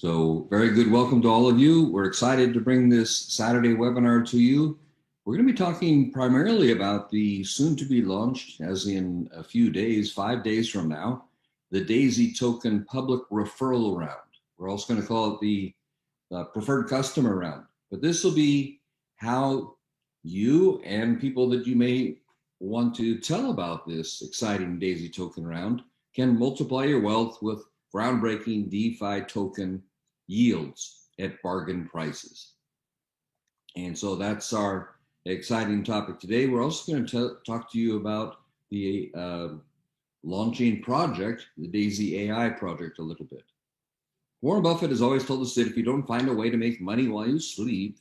So very good welcome to all of you. We're excited to bring this Saturday webinar to you. We're going to be talking primarily about the soon to be launched, as in a few days, 5 days from now, the Daisy Token Public Referral Round. We're also going to call it the Preferred Customer Round. But this will be how you and people that you may want to tell about this exciting Daisy Token Round can multiply your wealth with groundbreaking DeFi token yields at bargain prices. And so that's our exciting topic today. We're also going to talk to you about the launching project, the Daisy AI project, a little bit. Warren Buffett has always told us that if you don't find a way to make money while you sleep,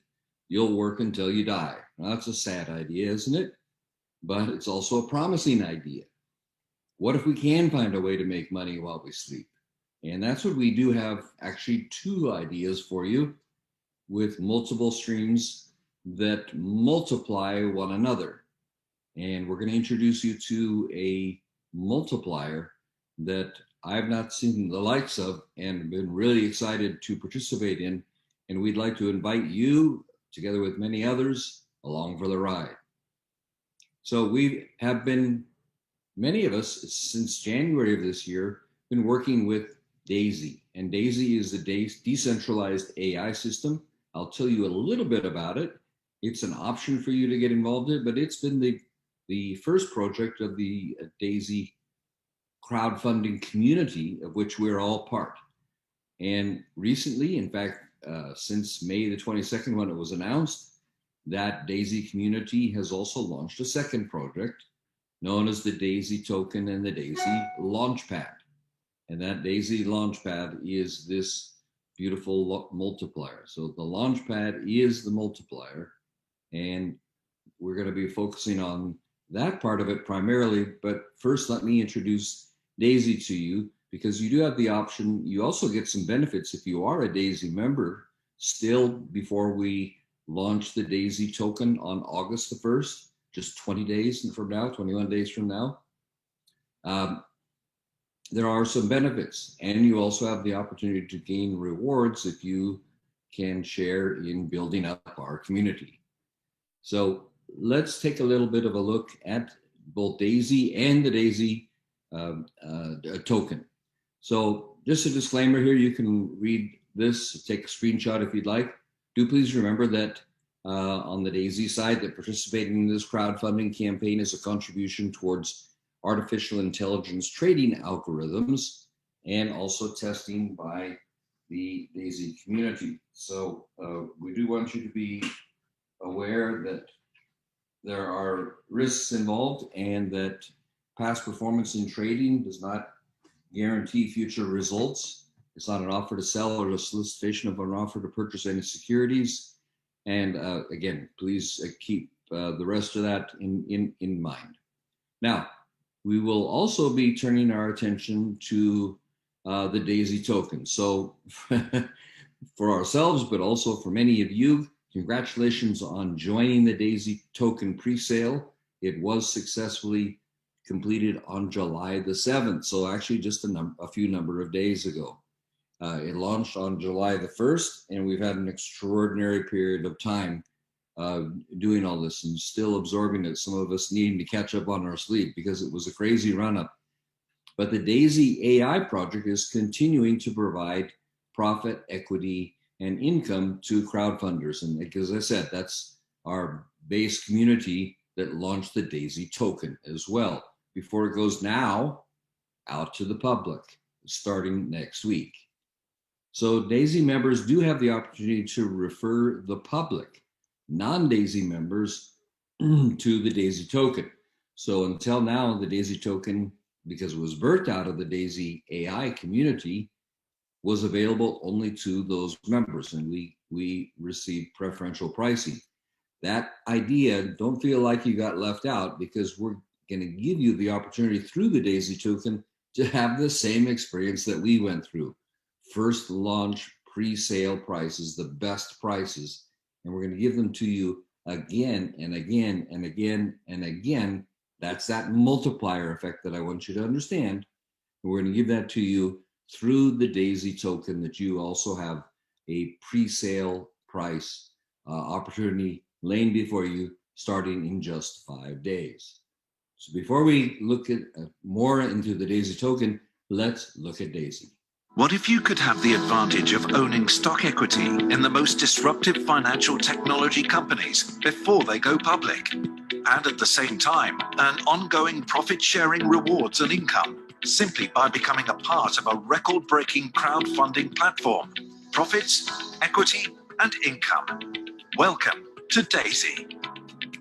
you'll work until you die. Now, that's a sad idea, isn't it? But it's also a promising idea. What if we can find a way to make money while we sleep? And that's what we do have, actually two ideas for you with multiple streams that multiply one another. And we're going to introduce you to a multiplier that I've not seen the likes of and been really excited to participate in. And we'd like to invite you, together with many others, along for the ride. So we have been, many of us, since January of this year, been working with Daisy. And Daisy is a decentralized AI system. I'll tell you a little bit about it. It's an option for you to get involved in, but it's been the first project of the Daisy crowdfunding community, of which we're all part. And recently, in fact, since May the 22nd, when it was announced, that Daisy community has also launched a second project known as the Daisy Token and the Daisy Launchpad. And that Daisy Launchpad is this beautiful multiplier. So the Launchpad is the multiplier, and we're going to be focusing on that part of it primarily. But first, let me introduce Daisy to you, because you do have the option. You also get some benefits if you are a Daisy member still before we launch the Daisy token on August the 1st, just 20 days from now, 21 days from now. There are some benefits, and you also have the opportunity to gain rewards if you can share in building up our community. So let's take a little bit of a look at both Daisy and the Daisy token. So just a disclaimer here, you can read this, take a screenshot if you'd like. Do please remember that on the Daisy side, that participating in this crowdfunding campaign is a contribution towards artificial intelligence trading algorithms and also testing by the Daisy community. So we do want you to be aware that there are risks involved and that past performance in trading does not guarantee future results. It's not an offer to sell or a solicitation of an offer to purchase any securities. And again, please keep the rest of that in mind. Now, we will also be turning our attention to the Daisy token. So for ourselves, but also for many of you, congratulations on joining the Daisy token pre-sale. It was successfully completed on July the 7th. So actually just a few number of days ago. It launched on July the 1st, and we've had an extraordinary period of time doing all this and still absorbing it. Some of us needing to catch up on our sleep because it was a crazy run up. But the Daisy AI project is continuing to provide profit, equity, and income to crowdfunders. And as I said, that's our base community that launched the Daisy token as well, before it goes now out to the public starting next week. So Daisy members do have the opportunity to refer the public, non-Daisy members, to the Daisy token. So until now, the Daisy token, because it was birthed out of the Daisy AI community, was available only to those members, and we received preferential pricing. That idea, don't feel like you got left out, because we're going to give you the opportunity through the Daisy token to have the same experience that we went through. First launch pre-sale prices, the best prices, and we're going to give them to you again and again and again and again. That's that multiplier effect that I want you to understand. And we're going to give that to you through the Daisy token that you also have a pre-sale price opportunity laying before you starting in just 5 days. So before we look at more into the Daisy token, let's look at Daisy. What if you could have the advantage of owning stock equity in the most disruptive financial technology companies before they go public, and at the same time earn ongoing profit-sharing rewards and income simply by becoming a part of a record-breaking crowdfunding platform? Profits, equity, and income. Welcome to Daisy.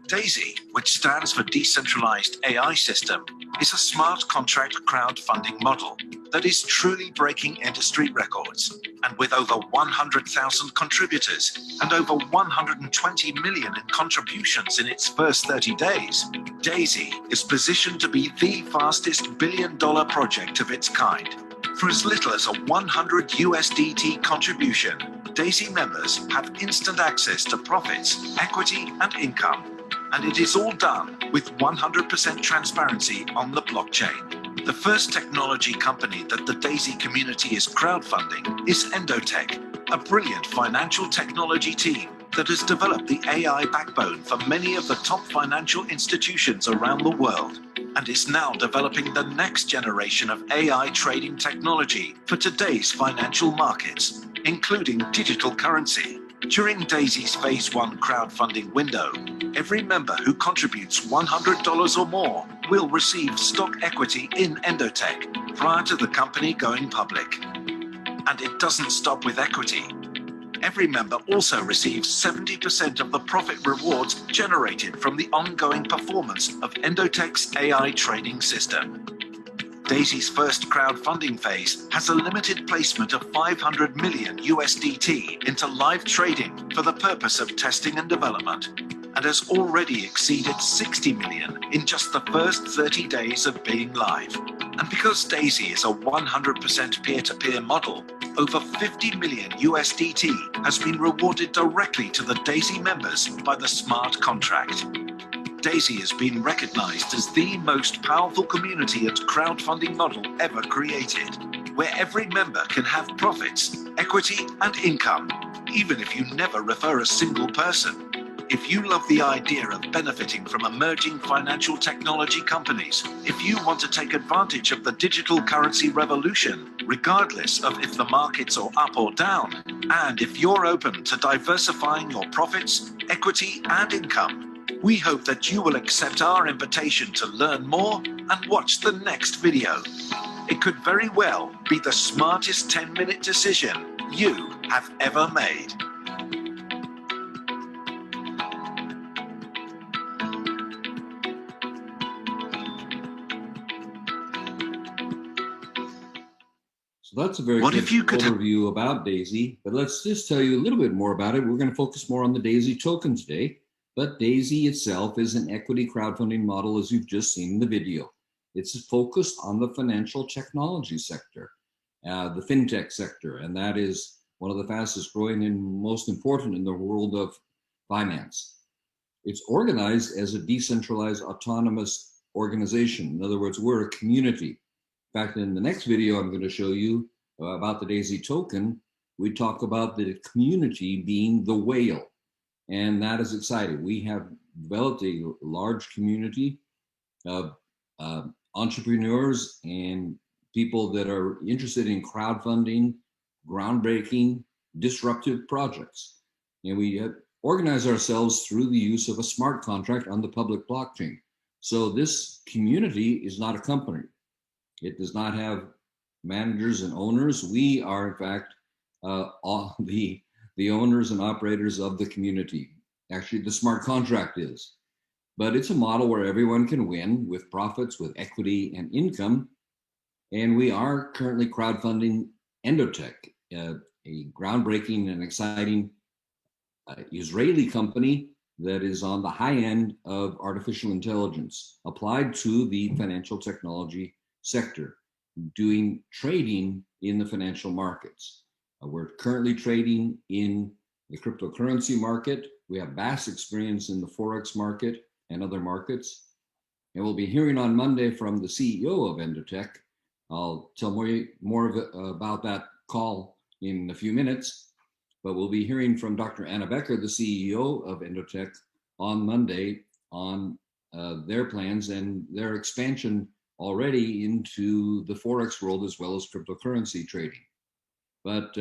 Daisy, which stands for Decentralized AI System, is a smart contract crowdfunding model that is truly breaking industry records. And with over 100,000 contributors and over 120 million in contributions in its first 30 days, Daisy is positioned to be the fastest billion-dollar project of its kind. For as little as a 100 USDT contribution, Daisy members have instant access to profits, equity, and income. And it is all done with 100% transparency on the blockchain. The first technology company that the Daisy community is crowdfunding is Endotech, a brilliant financial technology team that has developed the AI backbone for many of the top financial institutions around the world, and is now developing the next generation of AI trading technology for today's financial markets, including digital currency. During Daisy's Phase 1 crowdfunding window, every member who contributes $100 or more will receive stock equity in Endotech prior to the company going public. And it doesn't stop with equity. Every member also receives 70% of the profit rewards generated from the ongoing performance of Endotech's AI trading system. Daisy's first crowdfunding phase has a limited placement of 500 million USDT into live trading for the purpose of testing and development, and has already exceeded 60 million in just the first 30 days of being live. And because Daisy is a 100% peer-to-peer model, over 50 million USDT has been rewarded directly to the Daisy members by the smart contract. Daisy has been recognized as the most powerful community and crowdfunding model ever created, where every member can have profits, equity, and income, even if you never refer a single person. If you love the idea of benefiting from emerging financial technology companies, if you want to take advantage of the digital currency revolution, regardless of if the markets are up or down, and if you're open to diversifying your profits, equity, and income, we hope that you will accept our invitation to learn more and watch the next video. It could very well be the smartest 10-minute decision you have ever made. So that's a very good overview about Daisy, but let's just tell you a little bit more about it. We're going to focus more on the Daisy token today. But Daisy itself is an equity crowdfunding model, as you've just seen in the video. It's focused on the financial technology sector, the fintech sector, and that is one of the fastest growing and most important in the world of finance. It's organized as a decentralized autonomous organization. In other words, we're a community. In fact, in the next video I'm going to show you about the Daisy token, we talk about the community being the whale. And that is exciting. We have developed a large community of entrepreneurs and people that are interested in crowdfunding, groundbreaking, disruptive projects. And we organize ourselves through the use of a smart contract on the public blockchain. So this community is not a company. It does not have managers and owners. We are, in fact, all the owners and operators of the community. Actually, the smart contract is. But it's a model where everyone can win with profits, with equity and income. And we are currently crowdfunding Endotech, a groundbreaking and exciting Israeli company that is on the high end of artificial intelligence applied to the financial technology sector, doing trading in the financial markets. We're currently trading in the cryptocurrency market. We have vast experience in the Forex market and other markets. And we'll be hearing on Monday from the CEO of Endotech I'll tell more of it, about that call in a few minutes, but we'll be hearing from Dr. Anna Becker, the CEO of Endotech, on Monday on their plans and their expansion already into the Forex world as well as cryptocurrency trading. But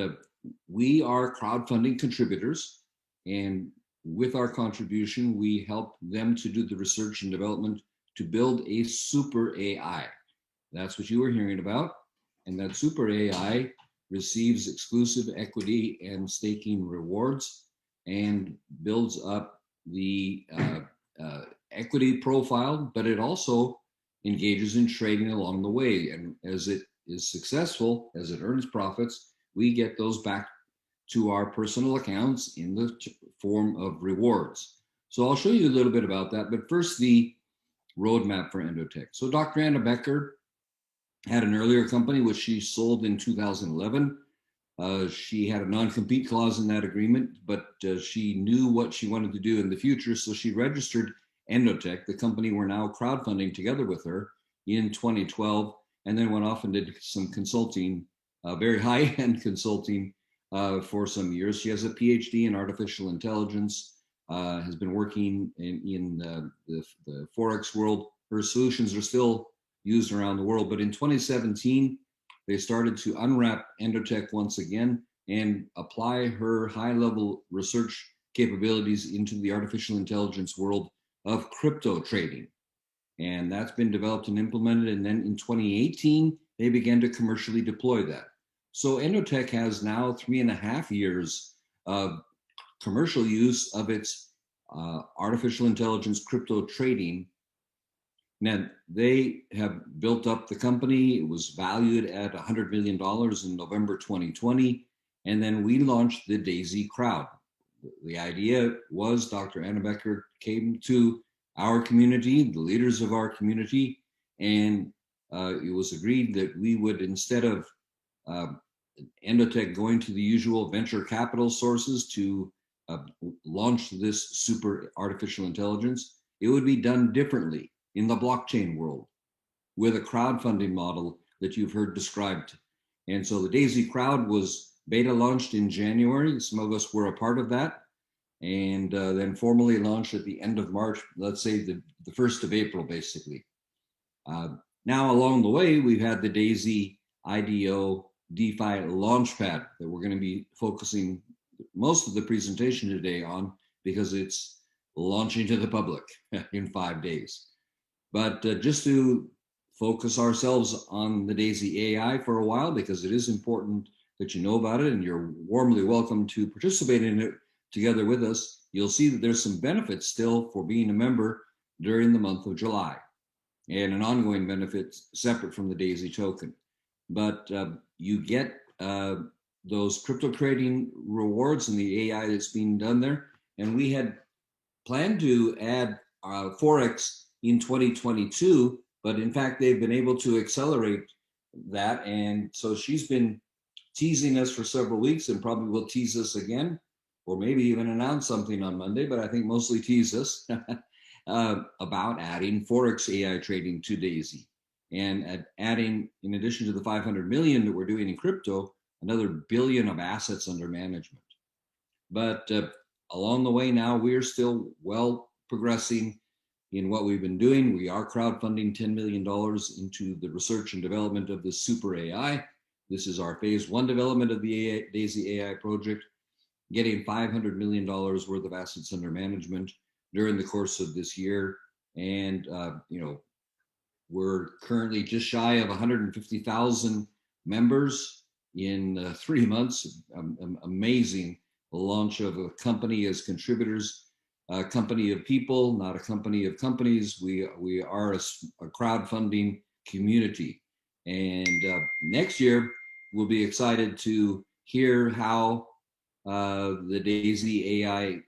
we are crowdfunding contributors, and with our contribution, we help them to do the research and development to build a super AI. That's what you were hearing about. And that super AI receives exclusive equity and staking rewards and builds up the equity profile, but it also engages in trading along the way. And as it is successful, as it earns profits, we get those back to our personal accounts in the form of rewards. So I'll show you a little bit about that. But first, the roadmap for Endotech. So Dr. Anna Becker had an earlier company which she sold in 2011. She had a non-compete clause in that agreement, but she knew what she wanted to do in the future, so she registered Endotech, the company we're now crowdfunding together with her, in 2012, and then went off and did some consulting, very high-end consulting for some years. She has a PhD in artificial intelligence, has been working in the Forex world. Her solutions are still used around the world, but in 2017, they started to unwrap Endotech once again and apply her high-level research capabilities into the artificial intelligence world of crypto trading. And that's been developed and implemented. And then in 2018, they began to commercially deploy that. So Endotech has now 3.5 years of commercial use of its artificial intelligence crypto trading. Now, they have built up the company. It was valued at $100 million in November 2020. And then we launched the Daisy Crowd. The idea was Dr. Anna Becker came to our community, the leaders of our community, and it was agreed that we would, instead of Endotech going to the usual venture capital sources to launch this super artificial intelligence, it would be done differently in the blockchain world with a crowdfunding model that you've heard described. And so the Daisy Crowd was beta launched in January. Some of us were a part of that. And then formally launched at the end of March, let's say the 1st of April, basically. Now, along the way, we've had the Daisy IDO DeFi Launchpad that we're going to be focusing most of the presentation today on because it's launching to the public in 5 days. But just to focus ourselves on the Daisy AI for a while, because it is important that you know about it, and you're warmly welcome to participate in it together with us. You'll see that there's some benefits still for being a member during the month of July, and an ongoing benefit separate from the Daisy token. But you get those crypto trading rewards and the AI that's being done there. And we had planned to add Forex in 2022, but in fact, they've been able to accelerate that. And so she's been teasing us for several weeks and probably will tease us again, or maybe even announce something on Monday, but I think mostly tease us about adding Forex AI trading to Daisy and adding, in addition to the 500 million that we're doing in crypto, another billion of assets under management. But along the way now, we're still well progressing in what we've been doing. We are crowdfunding $10 million into the research and development of the super AI. This is our phase 1 development of the Daisy AI project, getting $500 million worth of assets under management during the course of this year. And, we're currently just shy of 150,000 members in 3 months. Amazing launch of a company as contributors, a company of people, not a company of companies. We are a crowdfunding community. And next year, we'll be excited to hear how the Daisy AI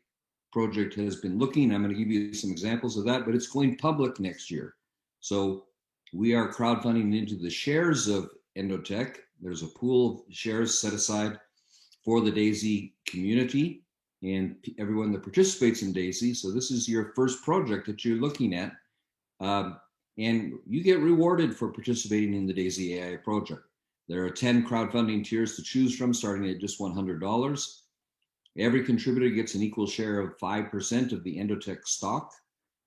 project has been looking. I'm going to give you some examples of that, but it's going public next year. So we are crowdfunding into the shares of Endotech. There's a pool of shares set aside for the Daisy community and everyone that participates in Daisy. So this is your first project that you're looking at. and you get rewarded for participating in the Daisy AI project. There are 10 crowdfunding tiers to choose from, starting at just $100. Every contributor gets an equal share of 5% of the Endotech stock.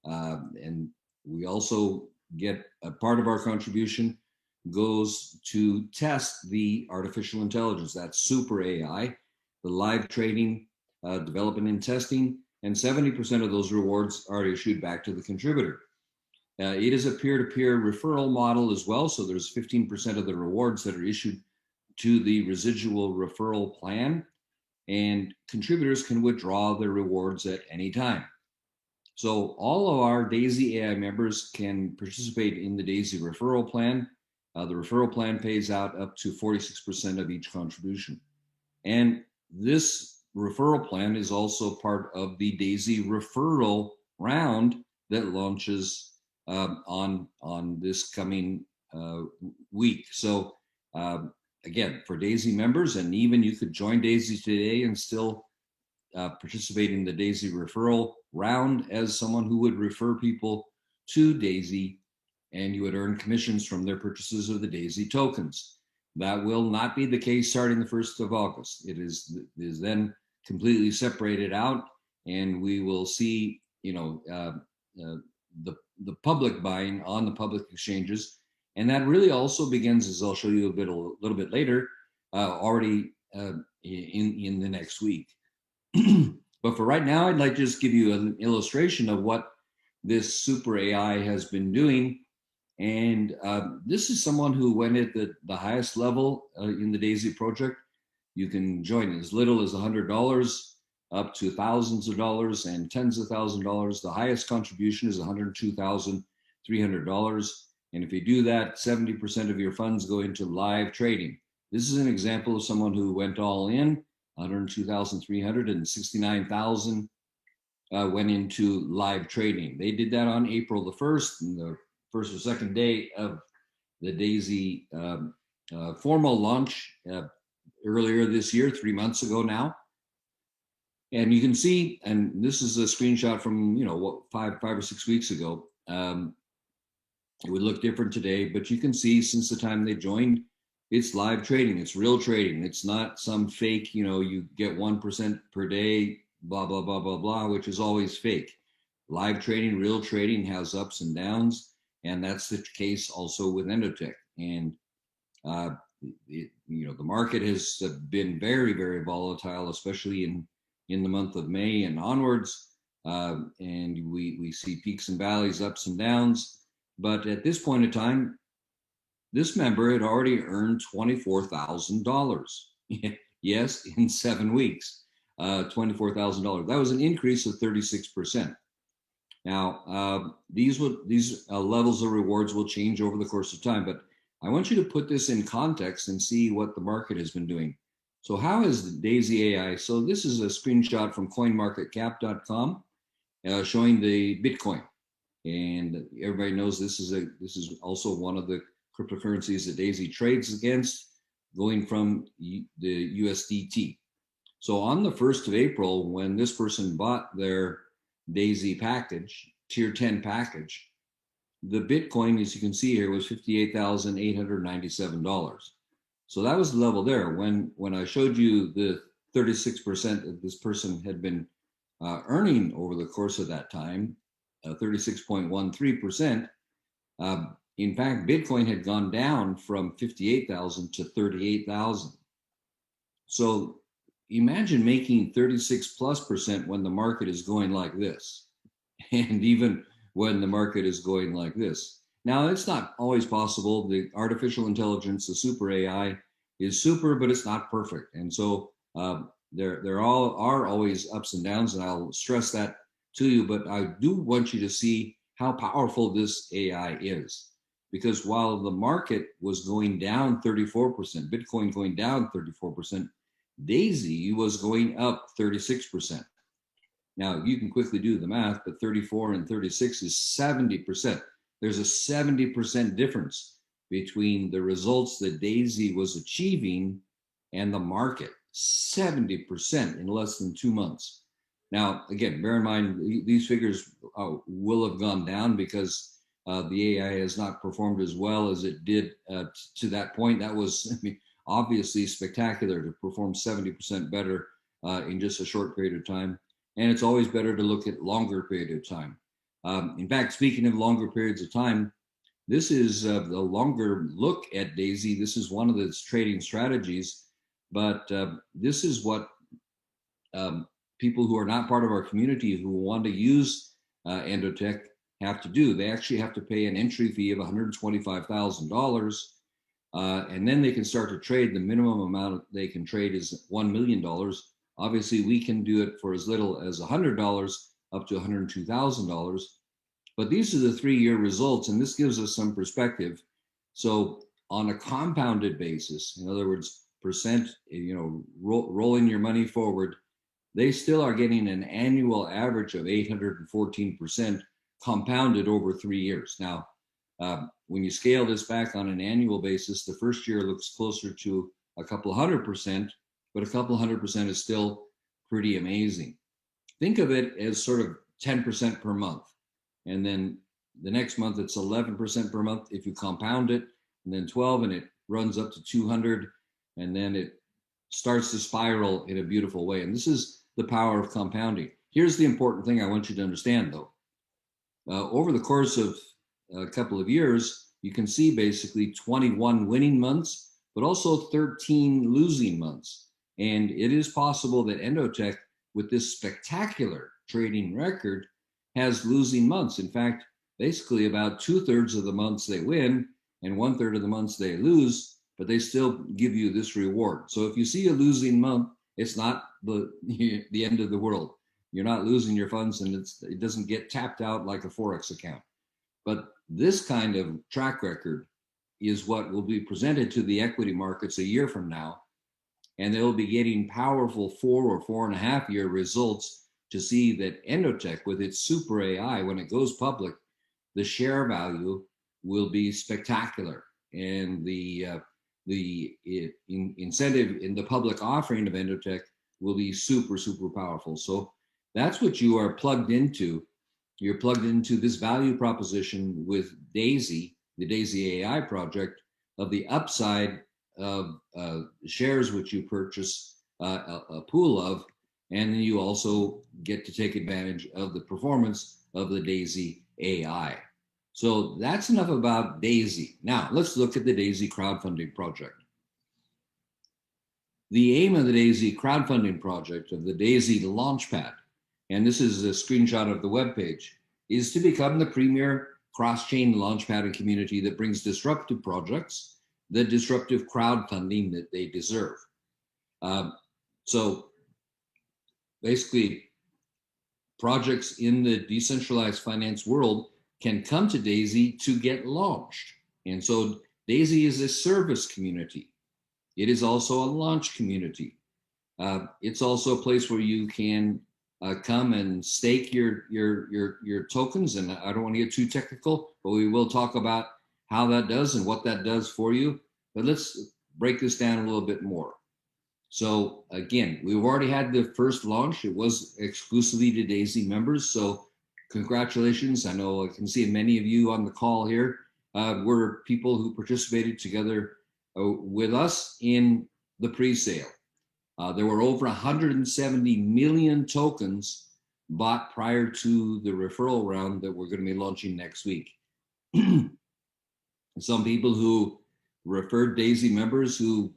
And we also get a part of our contribution goes to test the artificial intelligence, that's super AI, the live trading, development and testing, and 70% of those rewards are issued back to the contributor. It is a peer-to-peer referral model as well, so there's 15% of the rewards that are issued to the residual referral plan, and contributors can withdraw their rewards at any time. So all of our Daisy AI members can participate in the Daisy referral plan. The referral plan pays out up to 46% of each contribution. And this referral plan is also part of the Daisy referral round that launches on this coming week. So again, for Daisy members, and even you could join Daisy today and still participate in the Daisy referral round as someone who would refer people to Daisy, and you would earn commissions from their purchases of the Daisy tokens. That will not be the case starting the 1st of August. It is then completely separated out, and we will see, the public buying on the public exchanges, and that really also begins, as I'll show you a little bit later, already in the next week. But for right now, I'd like to just give you an illustration of what this super AI has been doing. And this is someone who went at the highest level in the Daisy project. You can join as little as $100 up to thousands of dollars and tens of thousands of dollars. The highest contribution is $102,300. And if you do that, 70% of your funds go into live trading. This is an example of someone who went all in. 102,300 and 69,000 went into live trading. They did that on April the 1st, and the first or second day of the Daisy formal launch earlier this year, 3 months ago now. And you can see, and this is a screenshot from, five or 6 weeks ago. It would look different today, but you can see since the time they joined, it's live trading. It's real trading. It's not some fake, you get 1% per day, blah, blah, blah, blah, blah, which is always fake. Live trading, real trading has ups and downs. And that's the case also with Endotech. And, the market has been very, very volatile, especially in the month of May and onwards. And we see peaks and valleys, ups and downs. But at this point in time, this member had already earned $24,000. Yes, in 7 weeks, $24,000. That was an increase of 36%. Now, these levels of rewards will change over the course of time, but I want you to put this in context and see what the market has been doing. So how is Daisy AI? So this is a screenshot from coinmarketcap.com showing the Bitcoin. And everybody knows this is also one of the cryptocurrencies that Daisy trades against, going from the USDT. So on the 1st of April, when this person bought their Daisy package, tier 10 package, the Bitcoin, as you can see here, was $58,897. So that was the level there. When I showed you the 36% that this person had been earning over the course of that time, 36.13%, in fact, Bitcoin had gone down from 58,000 to 38,000. So imagine making 36+% when the market is going like this, and even when the market is going like this. Now, it's not always possible. The artificial intelligence, the super AI, is super, but it's not perfect. And so there are always ups and downs, and I'll stress that to you. But I do want you to see how powerful this AI is. Because while the market was going down 34%, Bitcoin going down 34%, Daisy was going up 36%. Now, you can quickly do the math, but 34 and 36 is 70%. There's a 70% difference between the results that Daisy was achieving and the market. 70% in less than 2 months. Now, again, bear in mind, these figures will have gone down because The AI has not performed as well as it did to that point. That was, I mean, obviously spectacular to perform 70% better in just a short period of time. And it's always better to look at longer period of time. In fact, speaking of longer periods of time, this is the longer look at Daisy. This is one of its trading strategies, but this is what people who are not part of our community who want to use Endotech have to do. They actually have to pay an entry fee of $125,000, and then they can start to trade. The minimum amount they can trade is $1 million. Obviously, we can do it for as little as $100 up to $102,000. But these are the 3-year results, and this gives us some perspective. So on a compounded basis, in other words, percent, rolling your money forward, they still are getting an annual average of 814% compounded over 3 years. Now, when you scale this back on an annual basis, the first year looks closer to a couple 100%, but a couple 100% is still pretty amazing. Think of it as sort of 10% per month. And then the next month it's 11% per month if you compound it, and then 12, and it runs up to 200, and then it starts to spiral in a beautiful way. And this is the power of compounding. Here's the important thing I want you to understand, though. Over the course of a couple of years, you can see basically 21 winning months, but also 13 losing months. And it is possible that Endotech, with this spectacular trading record, has losing months. In fact, basically about 2/3 of the months they win and 1/3 of the months they lose, but they still give you this reward. So if you see a losing month, it's not the end of the world. You're not losing your funds, and it doesn't get tapped out like a Forex account. But this kind of track record is what will be presented to the equity markets a year from now, and they'll be getting powerful 4 or 4.5 year results to see that Endotech, with its super AI, when it goes public, the share value will be spectacular, and the incentive in the public offering of Endotech will be super, super powerful. So that's what you are plugged into. You're plugged into this value proposition with Daisy, the Daisy AI project, of the upside of shares which you purchase a pool of, and then you also get to take advantage of the performance of the Daisy AI. So that's enough about Daisy. Now let's look at the Daisy crowdfunding project. The aim of the Daisy crowdfunding project, of the Daisy Launchpad, and this is a screenshot of the webpage, is to become the premier cross-chain launchpad and community that brings disruptive projects the disruptive crowdfunding that they deserve. So basically, projects in the decentralized finance world can come to Daisy to get launched. And so Daisy is a service community. It is also a launch community. It's also a place where you can come and stake your tokens. And I don't want to get too technical, but we will talk about how that does and what that does for you. But let's break this down a little bit more. So again, we've already had the first launch. It was exclusively to Daisy members. So congratulations. I know I can see many of you on the call here were people who participated together with us in the pre-sale. There were over 170 million tokens bought prior to the referral round that we're going to be launching next week. Some people who referred Daisy members who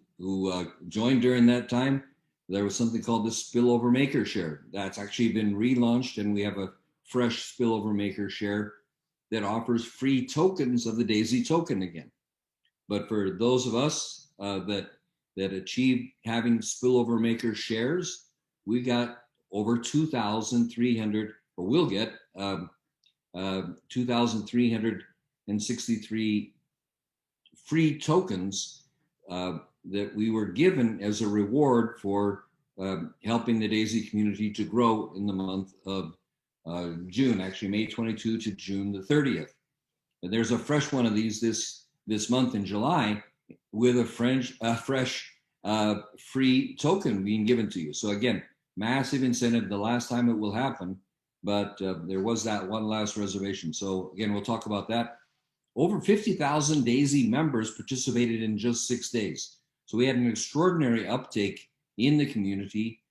joined during that time, there was something called the Spillover Maker Share. That's actually been relaunched, and we have a fresh Spillover Maker Share that offers free tokens of the Daisy token again. But for those of us that achieved having Spillover Maker shares, we got over 2,300, or will get 2,363 free tokens that we were given as a reward for helping the Daisy community to grow in the month of June, actually May 22 to June the 30th. And there's a fresh one of these this month in July with a fresh free token being given to you. So again, massive incentive. The last time it will happen but there was that one last reservation. So again, we'll talk about that. Over 50,000 Daisy members participated in just 6 days. So we had an extraordinary uptake in the community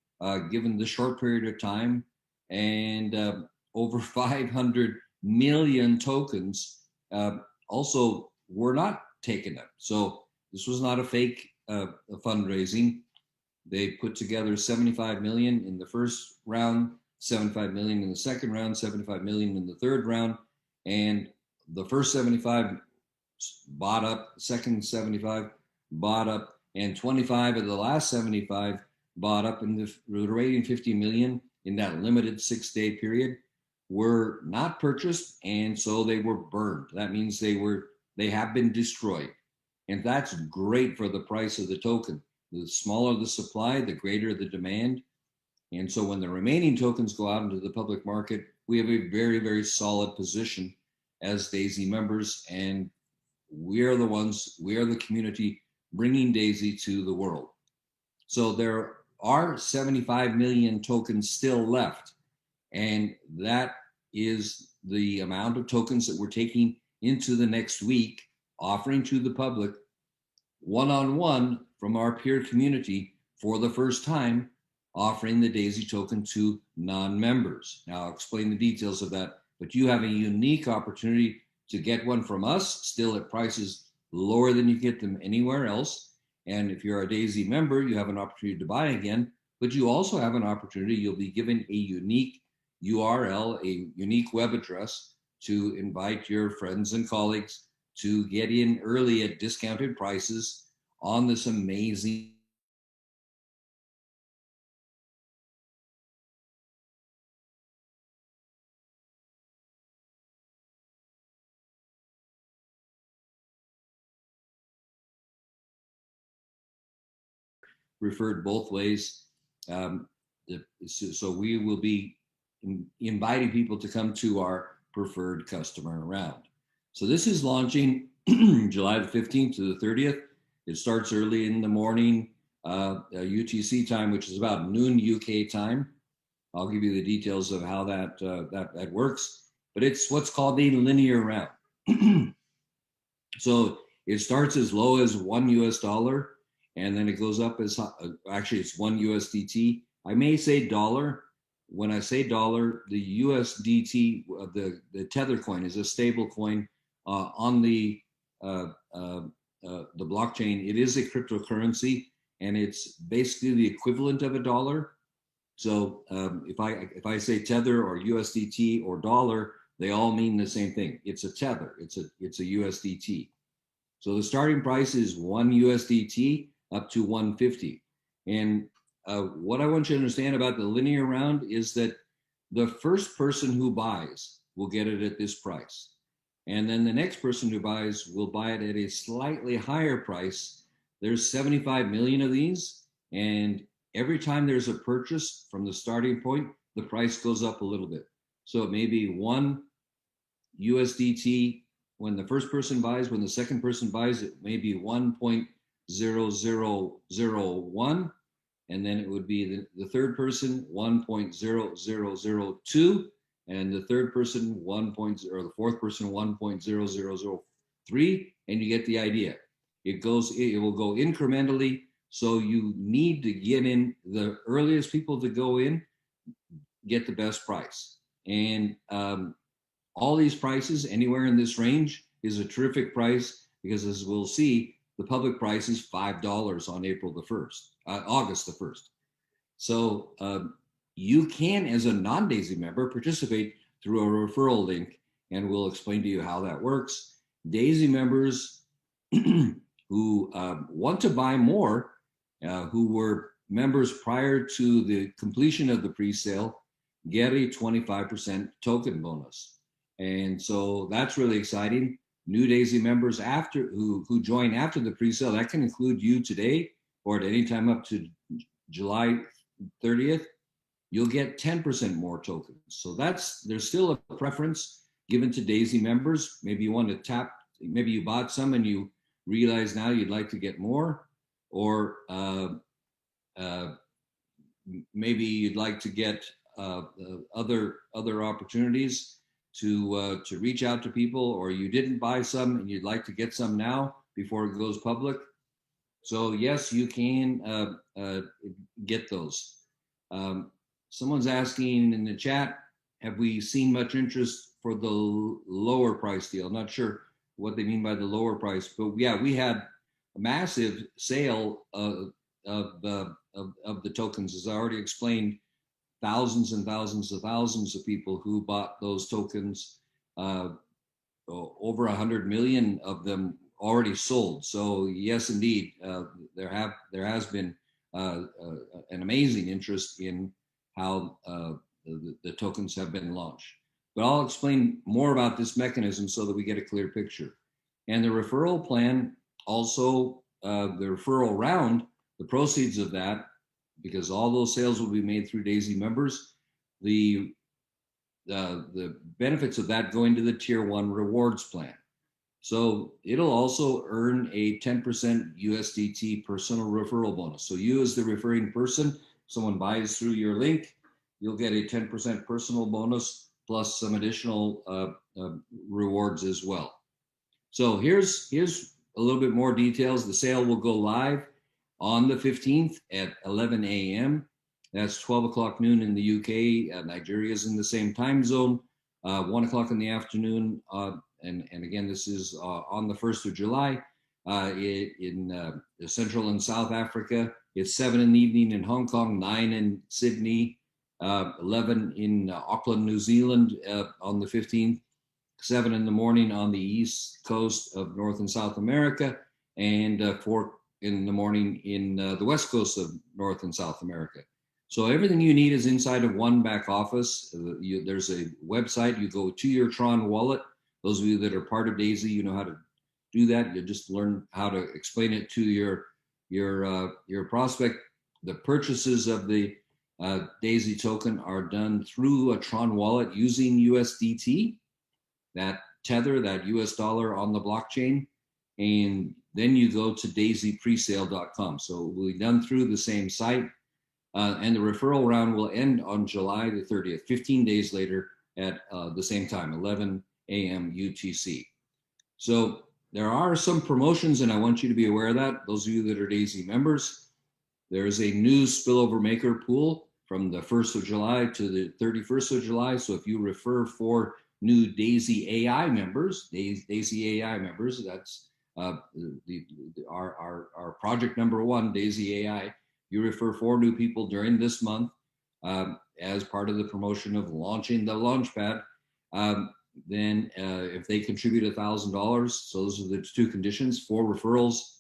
given the short period of time, and over 500 million tokens also were not taken up. So this was not a fake fundraising. They put together 75 million in the first round, 75 million in the second round, 75 million in the third round, and the first 75 bought up, the second 75 bought up, and 25 of the last 75 bought up, and the remaining 50 million in that limited 6-day period were not purchased, and so they were burned. That means they have been destroyed, and that's great for the price of the token. The smaller the supply, the greater the demand. And so when the remaining tokens go out into the public market, we have a very, very solid position as Daisy members. And we are the community bringing Daisy to the world. So there are 75 million tokens still left. And that is the amount of tokens that we're taking into the next week, offering to the public one-on-one from our peer community for the first time, offering the Daisy token to non-members. Now I'll explain the details of that, but you have a unique opportunity to get one from us, still at prices lower than you get them anywhere else. And if you're a Daisy member, you have an opportunity to buy again, but you also have an opportunity, you'll be given a unique URL, a unique web address to invite your friends and colleagues to get in early at discounted prices on this amazing referred both ways. So we will be inviting people to come to our preferred customer round. So this is launching July the 15th to the 30th. It starts early in the morning, UTC time, which is about noon UK time. I'll give you the details of how that works, but it's what's called a linear round. So it starts as low as $1 and then it goes up as actually it's one USDT. I may say dollar. When I say dollar, the USDT, the Tether coin, is a stable coin on the blockchain. It is a cryptocurrency, and it's basically the equivalent of a dollar. So if I say Tether or USDT or dollar, they all mean the same thing. It's a Tether. It's a USDT. So the starting price is one USDT up to 150. And what I want you to understand about the linear round is that the first person who buys will get it at this price. And then the next person who buys will buy it at a slightly higher price. There's 75 million of these. And every time there's a purchase from the starting point, the price goes up a little bit. So it may be one USDT when the first person buys, when the second person buys, it may be 1.0001, and then it would be the third person 1.0002, and the third person or the fourth person 1.0003, and you get the idea. It will go incrementally, so you need to get in the earliest people to go in, get the best price. And all these prices anywhere in this range is a terrific price because, as we'll see, the public price is $5 on August the 1st. So you can, as a non-Daisy member, participate through a referral link, and we'll explain to you how that works. Daisy members who want to buy more, who were members prior to the completion of the pre-sale, get a 25% token bonus. And so that's really exciting. New Daisy members who join after the pre-sale, that can include you today or at any time up to July 30th, you'll get 10% more tokens. So there's still a preference given to Daisy members. Maybe you want to maybe you bought some and you realize now you'd like to get more, or maybe you'd like to get other opportunities to reach out to people, or you didn't buy some and you'd like to get some now before it goes public. So yes, you can get those. Someone's asking in the chat, have we seen much interest for the lower price deal? I'm not sure what they mean by the lower price, but yeah, we had a massive sale of the tokens. As I already explained, thousands and thousands of people who bought those tokens. Over 100 million of them already sold. So yes, indeed, there has been an amazing interest in how the tokens have been launched. But I'll explain more about this mechanism so that we get a clear picture. And the referral plan, also the referral round, the proceeds of that, because all those sales will be made through Daisy members, the benefits of that go into the tier 1 rewards plan. So it'll also earn a 10% USDT personal referral bonus. So you, as the referring person, someone buys through your link, you'll get a 10% personal bonus plus some additional rewards as well. So here's a little bit more details. The sale will go live on the 15th at 11 a.m. That's 12 o'clock noon in the UK. Nigeria is in the same time zone. 1 o'clock in the afternoon. And again, this is on the 1st of July in Central and South Africa. It's 7 in the evening in Hong Kong, 9 in Sydney, 11 in Auckland, New Zealand on the 15th, 7 in the morning on the east coast of North and South America, and 4 in the morning in the west coast of North and South America. So everything you need is inside of one back office. There's a website. You go to your Tron wallet. Those of you that are part of Daisy, you know how to do that. You just learn how to explain it to your prospect. The purchases of the Daisy token are done through a Tron wallet using USDT, that tether, that US dollar on the blockchain. And then you go to daisypresale.com. So it will be done through the same site. And the referral round will end on July the 30th, 15 days later at the same time, 11 a.m. UTC. So there are some promotions, and I want you to be aware of that. Those of you that are Daisy members, there is a new spillover maker pool from the 1st of July to the 31st of July. So if you refer 4 new Daisy AI members, Daisy AI members, that's our project number 1, Daisy AI. You refer 4 new people during this month as part of the promotion of launching the Launchpad. Then if they contribute $1,000, so those are the 2 conditions, 4 referrals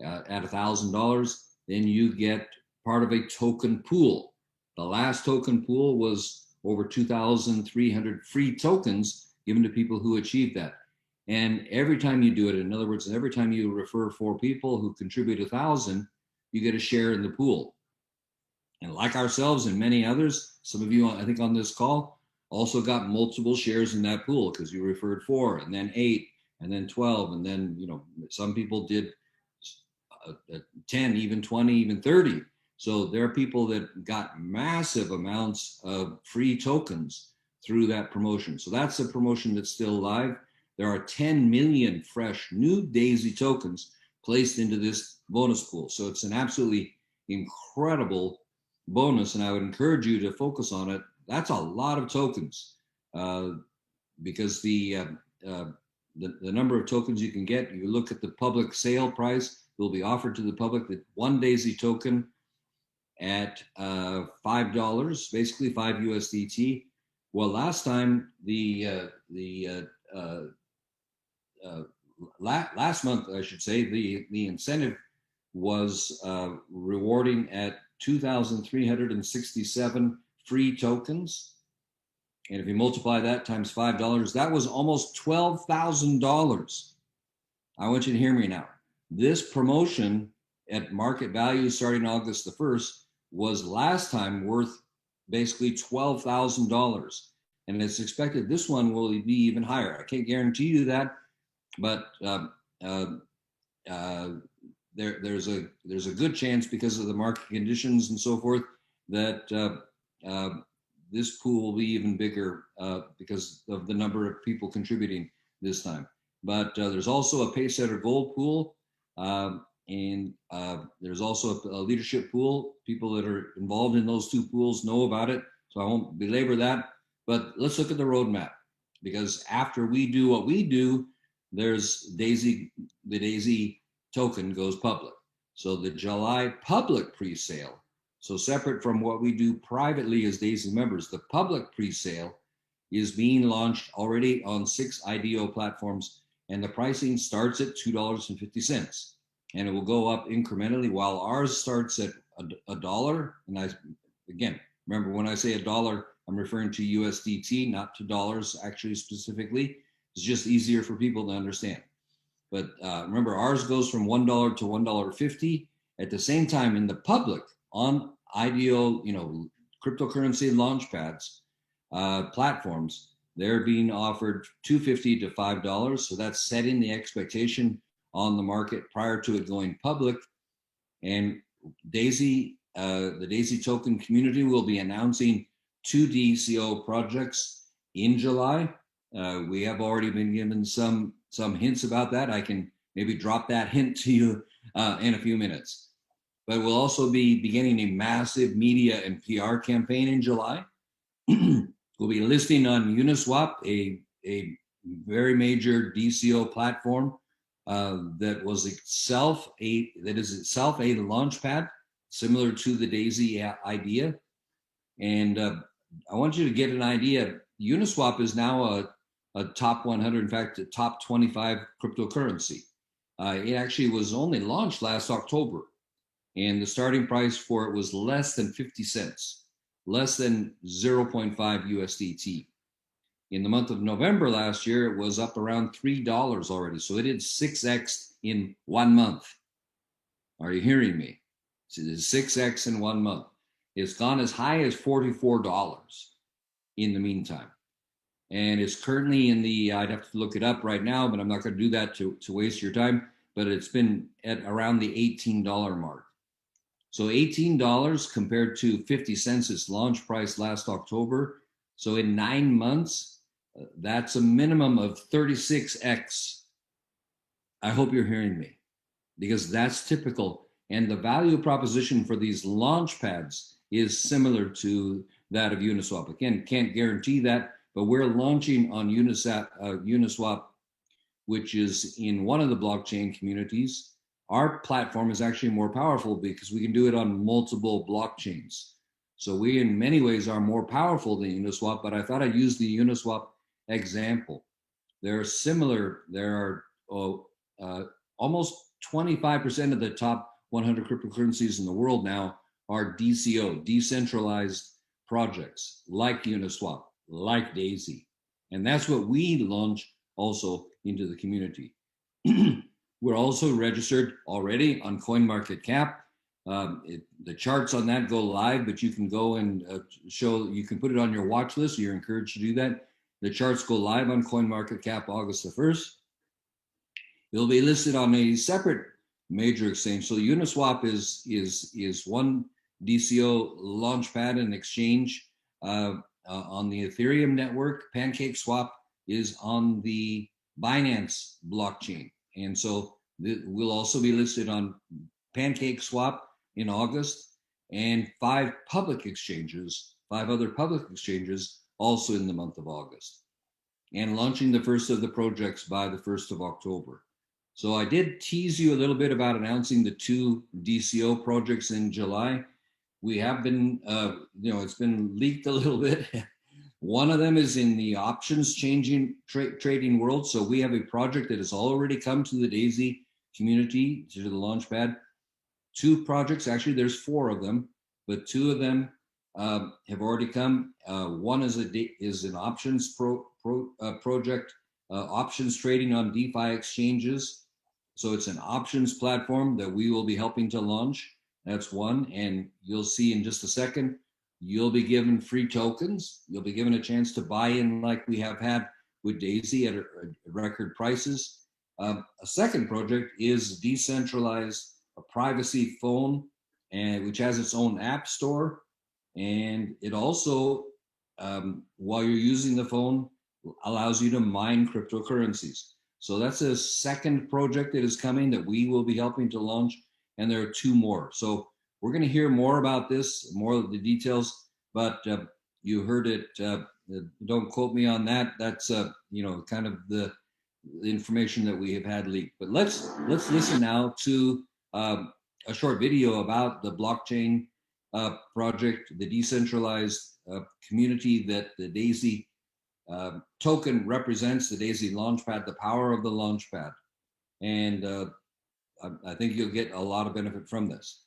at $1,000, then you get part of a token pool. The last token pool was over 2,300 free tokens given to people who achieved that. And every time you do it, in other words, every time you refer 4 people who contribute 1,000, you get a share in the pool. And like ourselves and many others, some of you, I think on this call, also got multiple shares in that pool because you referred 4 and then 8 and then 12. And then, some people did 10, even 20, even 30. So there are people that got massive amounts of free tokens through that promotion. So that's a promotion that's still live. There are 10 million fresh new Daisy tokens placed into this bonus pool. So it's an absolutely incredible bonus, and I would encourage you to focus on it. That's a lot of tokens because the number of tokens you can get, you look at the public sale price, will be offered to the public that 1 Daisy token at $5, basically 5 USDT. Well, last time last month, I should say, the incentive was rewarding at 2,367 free tokens. And if you multiply that times $5, that was almost $12,000. I want you to hear me now. This promotion at market value starting August the 1st was last time worth basically $12,000. And it's expected this one will be even higher. I can't guarantee you that, but there's a good chance, because of the market conditions and so forth, that this pool will be even bigger because of the number of people contributing this time. But there's also a Pacesetter Gold pool, and there's also a leadership pool. People that are involved in those two pools know about it, so I won't belabor that. But let's look at the roadmap, because after we do what we do, there's the Daisy token goes public. So the July public pre-sale, so separate from what we do privately as Daisy members, the public pre-sale is being launched already on 6 IDO platforms, and the pricing starts at $2.50, and it will go up incrementally while ours starts at $1. And again, remember when I say $1, I'm referring to USDT, not to dollars actually specifically. It's just easier for people to understand. But remember, ours goes from $1 to $1.50. At the same time, in the public, on IDO, cryptocurrency launch pads, platforms, they're being offered $2.50 to $5. So that's setting the expectation on the market prior to it going public. And Daisy, the Daisy token community will be announcing 2 DCO projects in July. We have already been given some hints about that. I can maybe drop that hint to you in a few minutes. But we'll also be beginning a massive media and PR campaign in July. We'll be listing on Uniswap, a very major DCO platform that is itself a launch pad, similar to the Daisy idea. And I want you to get an idea. Uniswap is now a top 100, in fact, a top 25 cryptocurrency. It actually was only launched last October, and the starting price for it was less than 50 cents, less than 0.5 USDT. In the month of November last year, it was up around $3 already. So it did 6x in 1 month. Are you hearing me? So it is 6x in 1 month. It's gone as high as $44 in the meantime. And it's currently in the, I'd have to look it up right now, but I'm not going to do that to waste your time. But it's been at around the $18 mark. So $18 compared to 50 cents its launch price last October. So in 9 months, that's a minimum of 36x. I hope you're hearing me, because that's typical. And the value proposition for these launch pads is similar to that of Uniswap. Again, can't guarantee that, but we're launching on Uniswap, which is in one of the blockchain communities. Our platform is actually more powerful because we can do it on multiple blockchains. So we, in many ways, are more powerful than Uniswap, but I thought I'd use the Uniswap example. There are almost 25% of the top 100 cryptocurrencies in the world now are DCO, decentralized projects, like Uniswap, like Daisy. And that's what we launch also into the community. We're also registered already on CoinMarketCap. The charts on that go live, but you can go and you can put it on your watch list. You're encouraged to do that. The charts go live on CoinMarketCap August the 1st. It'll be listed on a separate major exchange. So Uniswap is one DCO launchpad and exchange on the Ethereum network. PancakeSwap is on the Binance blockchain. And so we'll also be listed on PancakeSwap in August, and 5 other public exchanges also in the month of August, and launching the first of the projects by the 1st of October. So I did tease you a little bit about announcing the 2 DCO projects in July. We have been, it's been leaked a little bit. One of them is in the options trading world. So we have a project that has already come to the Daisy community, to the Launchpad. 2 projects, actually there's 4 of them, but 2 of them have already come. One is an options project, options trading on DeFi exchanges. So it's an options platform that we will be helping to launch. That's one, and you'll see in just a second. You'll be given free tokens. You'll be given a chance to buy in like we have had with Daisy at record prices. A second project is decentralized, a privacy phone, and which has its own app store. And it also while you're using the phone, allows you to mine cryptocurrencies. So that's a second project that is coming that we will be helping to launch, and there are two more. So we're going to hear more about this, more of the details, but you heard it. Don't quote me on that. That's kind of the information that we have had leaked. But let's listen now to a short video about the blockchain project, the decentralized community that the DAISY token represents, the DAISY Launchpad, the power of the Launchpad. And I think you'll get a lot of benefit from this.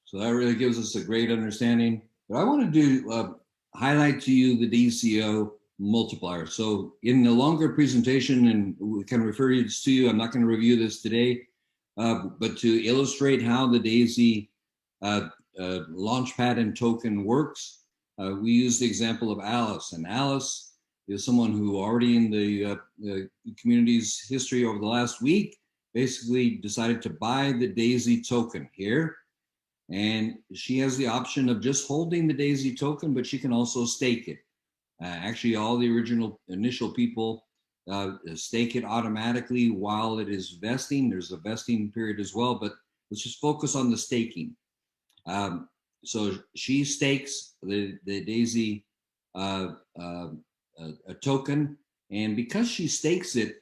So that really gives us a great understanding. But I want to do highlight to you the DCO multiplier. So in the longer presentation, and we can refer this to you, I'm not going to review this today, but to illustrate how the DAISY Launchpad and token works, we use the example of Alice. And Alice is someone who already in the community's history over the last week basically decided to buy the DAISY token here. And she has the option of just holding the DAISY token, but she can also stake it. Actually, all the initial people stake it automatically while it is vesting. There's a vesting period as well, but let's just focus on the staking. So she stakes the DAISY a token, and because she stakes it,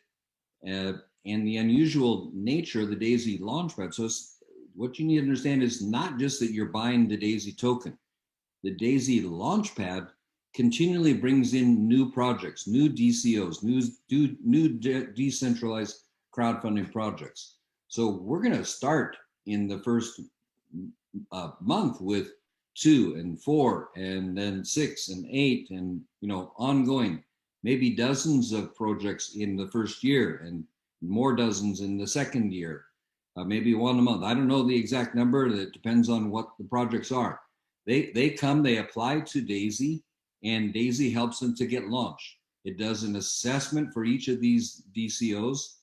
and the unusual nature of the DAISY Launchpad, so what you need to understand is not just that you're buying the DAISY token. The DAISY Launchpad continually brings in new projects, new DCOs, new decentralized crowdfunding projects. So we're going to start in the first month with 2 and 4 and then 6 and 8 and ongoing, maybe dozens of projects in the first year and more dozens in the second year. Maybe one a month. I don't know the exact number. It depends on what the projects are. They come, they apply to DAISY, and DAISY helps them to get launched. It does an assessment for each of these DCOs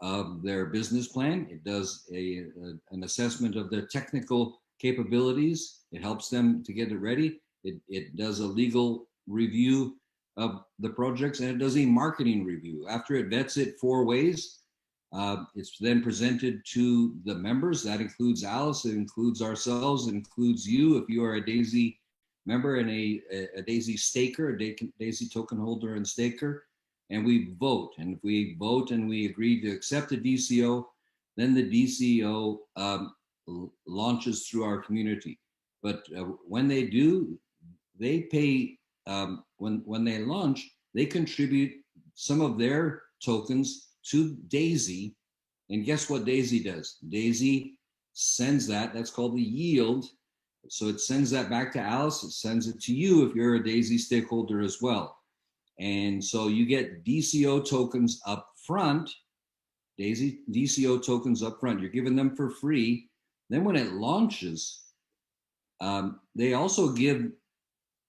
of their business plan. It does an assessment of their technical capabilities. It helps them to get it ready. It does a legal review of the projects, and it does a marketing review. After it vets it 4 ways, it's then presented to the members. That includes Alice, it includes ourselves, it includes you if you are a DAISY member and a DAISY staker, a DAISY token holder and staker, and we vote. And if we vote and we agree to accept the DCO, then the DCO launches through our community. But when they do, they pay, when they launch, they contribute some of their tokens to Daisy. And guess what Daisy does? Daisy sends that's called the yield. So it sends that back to Alice. It sends it to you if you're a Daisy stakeholder as well. And so you get DCO tokens up front, Daisy DCO tokens up front. You're giving them for free. Then when it launches, they also give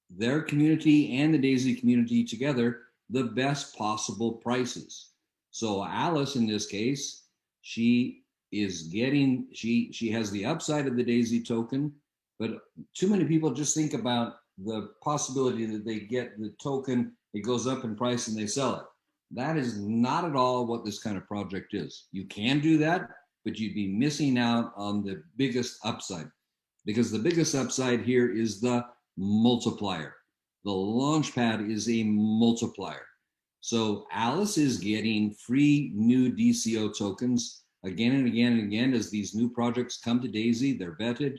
their community and the Daisy community together the best possible prices. So Alice, in this case, she is getting, she has the upside of the Daisy token, but too many people just think about the possibility that they get the token, it goes up in price and they sell it. That is not at all what this kind of project is. You can do that, but you'd be missing out on the biggest upside, because the biggest upside here is the multiplier. The Launchpad is a multiplier. So Alice is getting free new DCO tokens again and again and again as these new projects come to Daisy. They're vetted,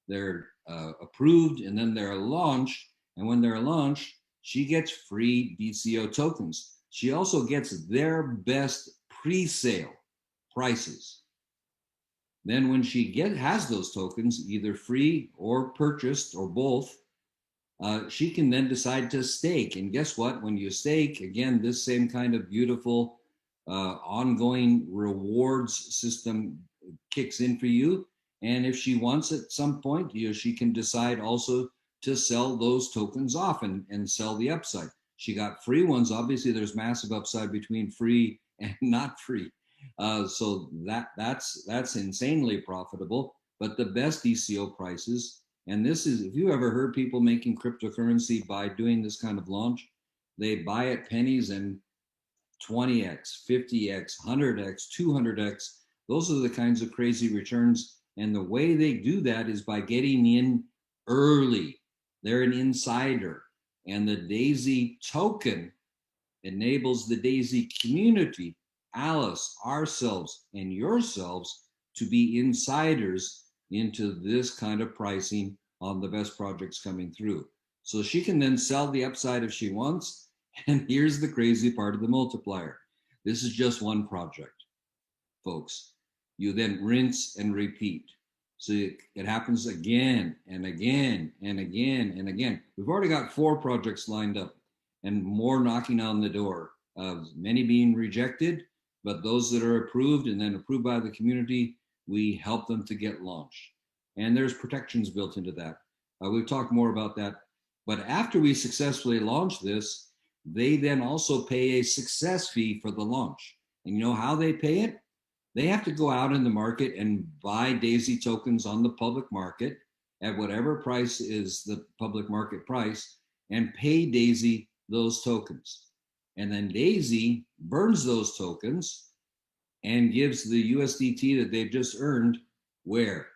they're approved, and then they're launched. And when they're launched, she gets free DCO tokens. She also gets their best pre-sale prices. Then when she has those tokens, either free or purchased or both, she can then decide to stake. And guess what? When you stake, again, this same kind of beautiful ongoing rewards system kicks in for you. And if she wants at some point, she can decide also to sell those tokens off and sell the upside. She got free ones. Obviously, there's massive upside between free and not free. So that's insanely profitable. But the best DCO prices, and this is, if you ever heard people making cryptocurrency by doing this kind of launch, they buy at pennies and 20x, 50x, 100x, 200x. Those are the kinds of crazy returns. And the way they do that is by getting in early. They're an insider. And the Daisy token enables the Daisy community, Alice, ourselves, and yourselves to be insiders into this kind of pricing on the best projects coming through. So she can then sell the upside if she wants. And here's the crazy part of the multiplier. This is just one project, folks. You then rinse and repeat. So it happens again and again and again and again. We've already got 4 projects lined up and more knocking on the door, many being rejected, but those that are approved and then approved by the community, we help them to get launched. And there's protections built into that. We've talked more about that. But after we successfully launch this, they then also pay a success fee for the launch. And you know how they pay it? They have to go out in the market and buy Daisy tokens on the public market at whatever price is the public market price and pay Daisy those tokens. And then Daisy burns those tokens and gives the USDT that they've just earned where?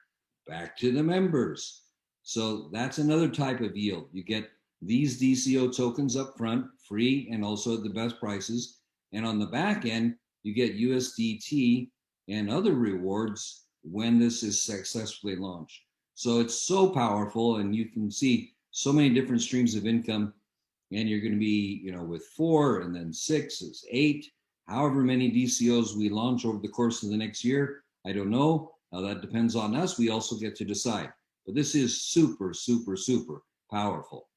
Back to the members. So that's another type of yield. You get these DCO tokens up front, free, and also at the best prices. And on the back end, you get USDT and other rewards when this is successfully launched. So it's so powerful, and you can see so many different streams of income. And you're going to be, with 4 and then 6 is 8, however many DCOs we launch over the course of the next year. I don't know. That depends on us. We also get to decide. But this is super, super, super powerful.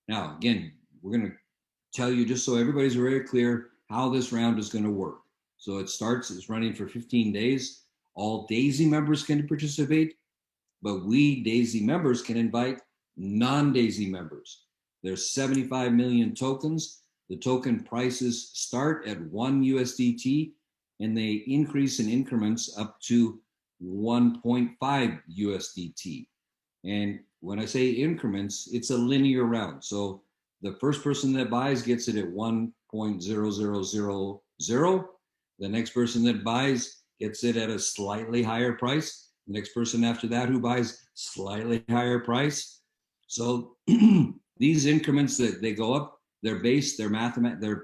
Now, again, we're going to tell you, just so everybody's very clear, how this round is going to work. So it's running for 15 days. All Daisy members can participate, but we Daisy members can invite non-Daisy members. There's 75 million tokens. The token prices start at 1 USDT and they increase in increments up to 1.5 USDT. And when I say increments, it's a linear round. So the first person that buys gets it at 1.0000. The next person that buys gets it at a slightly higher price. The next person after that who buys, slightly higher price. So these increments that they go up, they're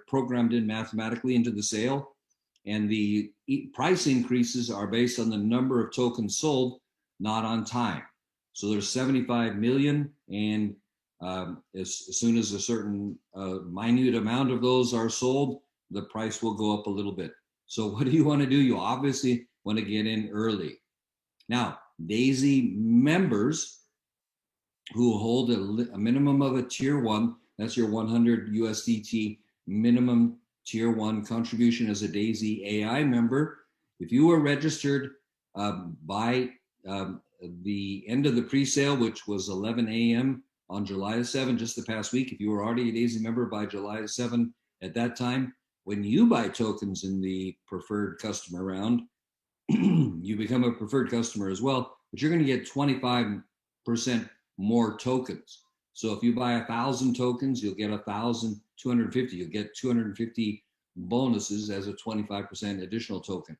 programmed in mathematically into the sale, and the price increases are based on the number of tokens sold, not on time. So there's 75 million, and as soon as a certain minute amount of those are sold, the price will go up a little bit. So what do you want to do? You obviously want to get in early. Now, Daisy members who hold a minimum of a tier one, that's your 100 USDT minimum tier one contribution as a Daisy AI member. If you were registered by the end of the pre-sale, which was 11 a.m. on July 7, just the past week, if you were already a Daisy member by July 7 at that time, when you buy tokens in the preferred customer round, you become a preferred customer as well, but you're going to get 25% more tokens. So if you buy 1,000 tokens, you'll get 1,250. You'll get 250 bonuses as a 25% additional token.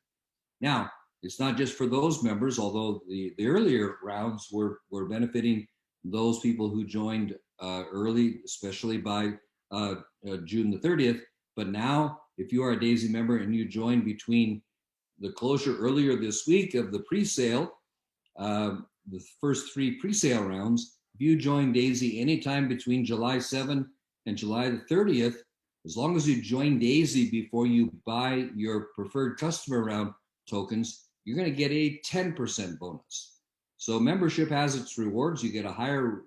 Now, it's not just for those members, although the earlier rounds were benefiting those people who joined early, especially by June the 30th. But now, if you are a Daisy member and you join between the closure earlier this week of the pre-sale, the first 3 pre-sale rounds, if you join Daisy anytime between July 7 and July the 30th, as long as you join Daisy before you buy your preferred customer round tokens, you're going to get a 10% bonus. So membership has its rewards. You get a higher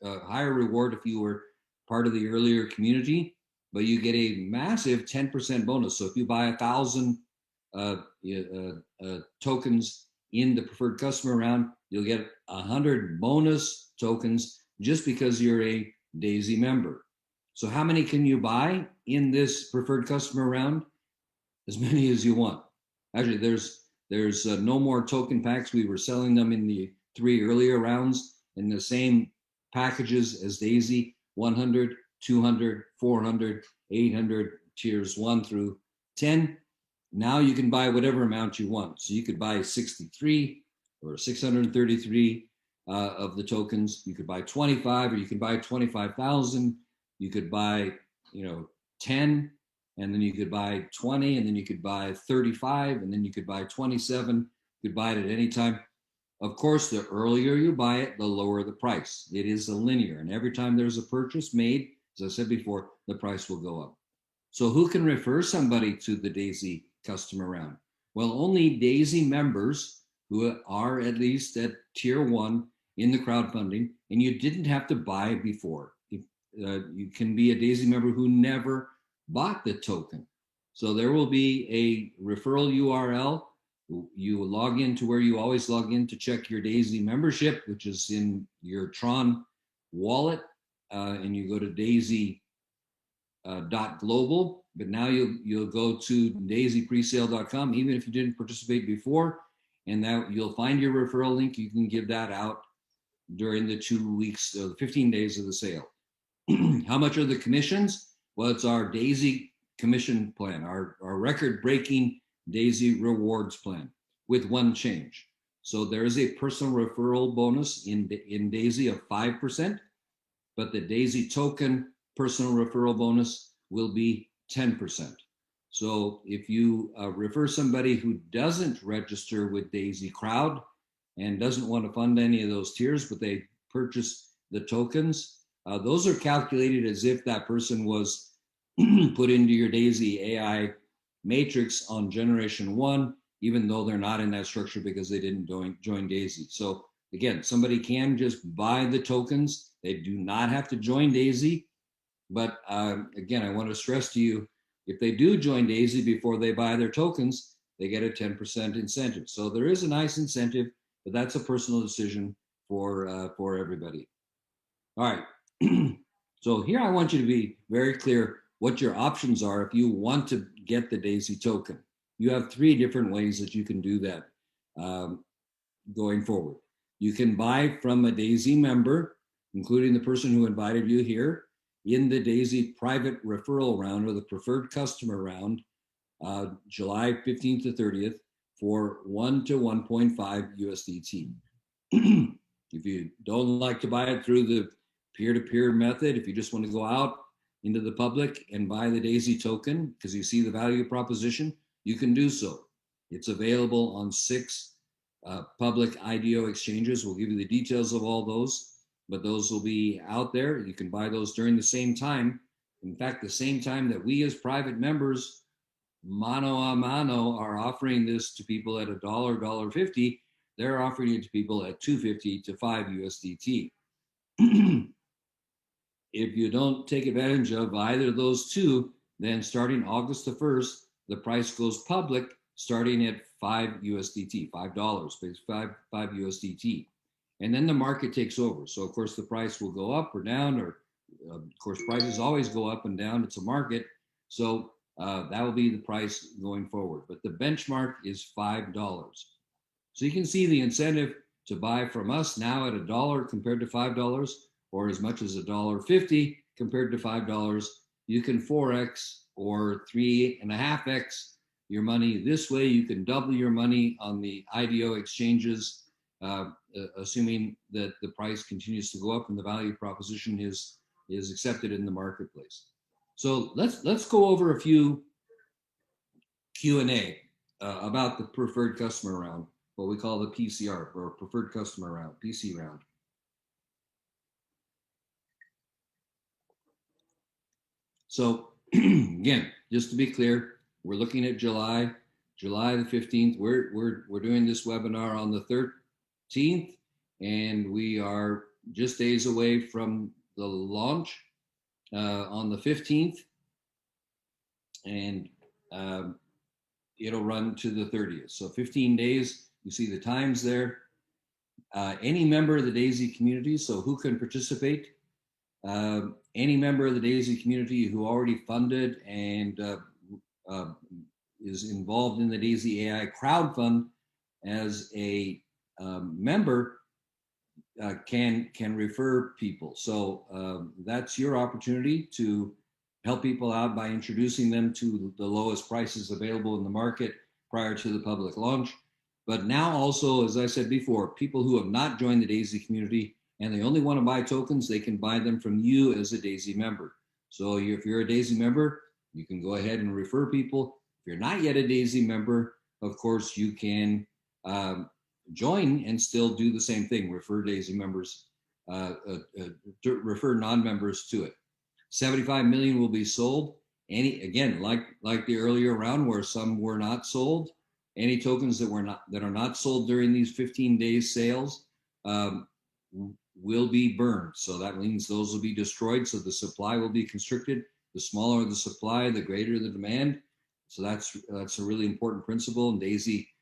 higher reward if you were part of the earlier community, but you get a massive 10% bonus. So if you buy 1,000 tokens in the preferred customer round, you'll get 100 bonus tokens just because you're a Daisy member. So how many can you buy in this preferred customer round? As many as you want. Actually, there's no more token packs. We were selling them in the 3 earlier rounds in the same packages as Daisy: 100, 200, 400, 800, tiers 1 through 10. Now you can buy whatever amount you want. So you could buy 63 or 633 of the tokens. You could buy 25, or you could buy 25,000. You could buy, 10, and then you could buy 20, and then you could buy 35, and then you could buy 27. You could buy it at any time. Of course, the earlier you buy it, the lower the price. It is a linear, and every time there's a purchase made, as I said before, the price will go up. So who can refer somebody to the Daisy customer round? Well, only Daisy members who are at least at tier 1 in the crowdfunding, and you didn't have to buy before. You can be a Daisy member who never bought the token. So there will be a referral URL. You log in to where you always log in to check your Daisy membership, which is in your Tron wallet, and you go to daisy.global. But now you'll go to daisypresale.com, even if you didn't participate before, and that you'll find your referral link. You can give that out during the 2 weeks, the 15 days of the sale. How much are the commissions? Well, it's our Daisy commission plan, our record-breaking Daisy rewards plan, with one change. So there is a personal referral bonus in Daisy of 5%, but the Daisy token personal referral bonus will be 10%. So if you refer somebody who doesn't register with Daisy Crowd and doesn't want to fund any of those tiers, but they purchase the tokens, those are calculated as if that person was put into your Daisy AI matrix on generation 1, even though they're not in that structure because they didn't join Daisy. So again, somebody can just buy the tokens. They do not have to join Daisy. But again, I want to stress to you, if they do join Daisy before they buy their tokens, they get a 10% incentive. So there is a nice incentive, but that's a personal decision for everybody. All right. So here I want you to be very clear what your options are if you want to get the Daisy token. You have 3 different ways that you can do that going forward. You can buy from a Daisy member, including the person who invited you here, in the Daisy private referral round or the preferred customer round, July 15th to 30th, for 1 to 1.5 USDT. If you don't like to buy it through the peer-to-peer method, if you just want to go out into the public and buy the Daisy token because you see the value proposition, you can do so. It's available on 6 public IDO exchanges. We'll give you the details of all those, but those will be out there. You can buy those during the same time. In fact, the same time that we as private members, mano a mano, are offering this to people at $1.50, they're offering it to people at $2.50 to 5 USDT. If you don't take advantage of either of those two, then starting August the 1st, the price goes public starting at 5 USDT, $5, five USDT. And then the market takes over. So of course the price will go up or down, or of course prices always go up and down. It's a market. So that will be the price going forward. But the benchmark is $5. So you can see the incentive to buy from us now at $1 compared to $5, or as much as $1.50 compared to $5. You can 4x or 3.5x your money this way. You can double your money on the IDO exchanges, assuming that the price continues to go up and the value proposition is accepted in the marketplace. So let's go over a few Q&A about the preferred customer round, what we call the PCR, or preferred customer round, PC round. So again, just to be clear, we're looking at July the 15th. We're doing this webinar on the 13th, and we are just days away from the launch on the 15th, and it'll run to the 30th. So 15 days. You see the times there. Any member of the DAISY community, so who can participate? Any member of the DAISY community who already funded and is involved in the DAISY AI crowd fund as a member can refer people. So that's your opportunity to help people out by introducing them to the lowest prices available in the market prior to the public launch. But now also, as I said before, people who have not joined the DAISY community and they only want to buy tokens, they can buy them from you as a DAISY member. So if you're a DAISY member, you can go ahead and refer people. If you're not yet a DAISY member, of course, you can join and still do the same thing, refer DAISY members, refer non-members to it. 75 million will be sold. Again, like the earlier round where some were not sold, any tokens that are not sold during these 15 days sales will be burned. So that means those will be destroyed. So the supply will be constricted. The smaller the supply, the greater the demand. So that's a really important principle, and DAISY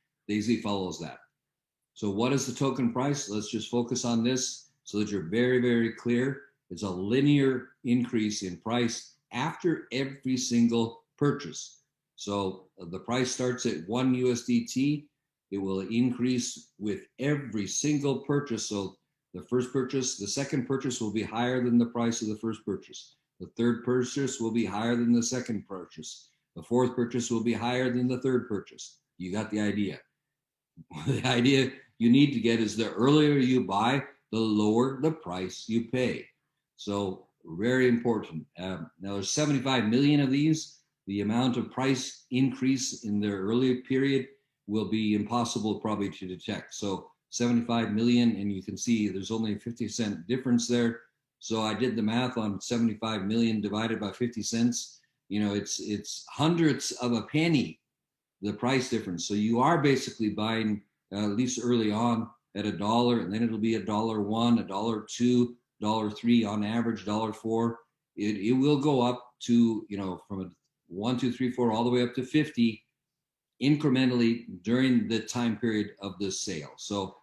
follows that. So what is the token price? Let's just focus on this so that you're very, very clear. It's a linear increase in price after every single purchase. So the price starts at 1 USDT. It will increase with every single purchase. So the first purchase, the second purchase will be higher than the price of the first purchase. The third purchase will be higher than the second purchase. The fourth purchase will be higher than the third purchase. You got the idea. The idea you need to get is the earlier you buy, the lower the price you pay. So very important. Now there's 75 million of these. The amount of price increase in the earlier period will be impossible probably to detect. So 75 million, and you can see there's only a 50-cent difference there. So I did the math on 75 million divided by 50 cents. You know, it's hundredths of a penny, the price difference. So you are basically buying, at least early on, at $1, and then it'll be $1.01, $1.02, $1.03 on average, $1.04. It will go up to, you know, from a 1, 2, 3, 4 all the way up to 50 incrementally during the time period of the sale. So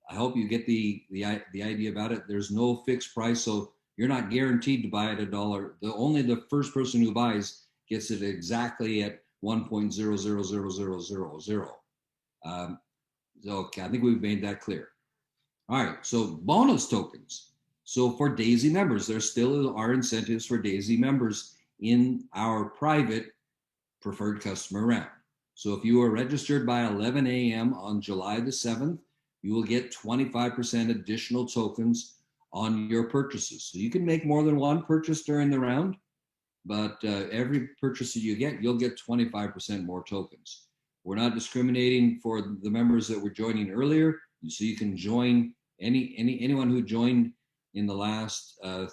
I hope you get the idea about it. There's no fixed price, so you're not guaranteed to buy at $1. Only the first person who buys gets it exactly at 1.000000. So okay, I think we've made that clear. All right, so bonus tokens. So for DAISY members, there still are incentives for DAISY members in our private preferred customer round. So if you are registered by 11 a.m. on July the 7th, you will get 25% additional tokens on your purchases. So you can make more than one purchase during the round, but every purchase that you get, you'll get 25% more tokens. We're not discriminating for the members that were joining earlier. So you can join anyone who joined in the last 3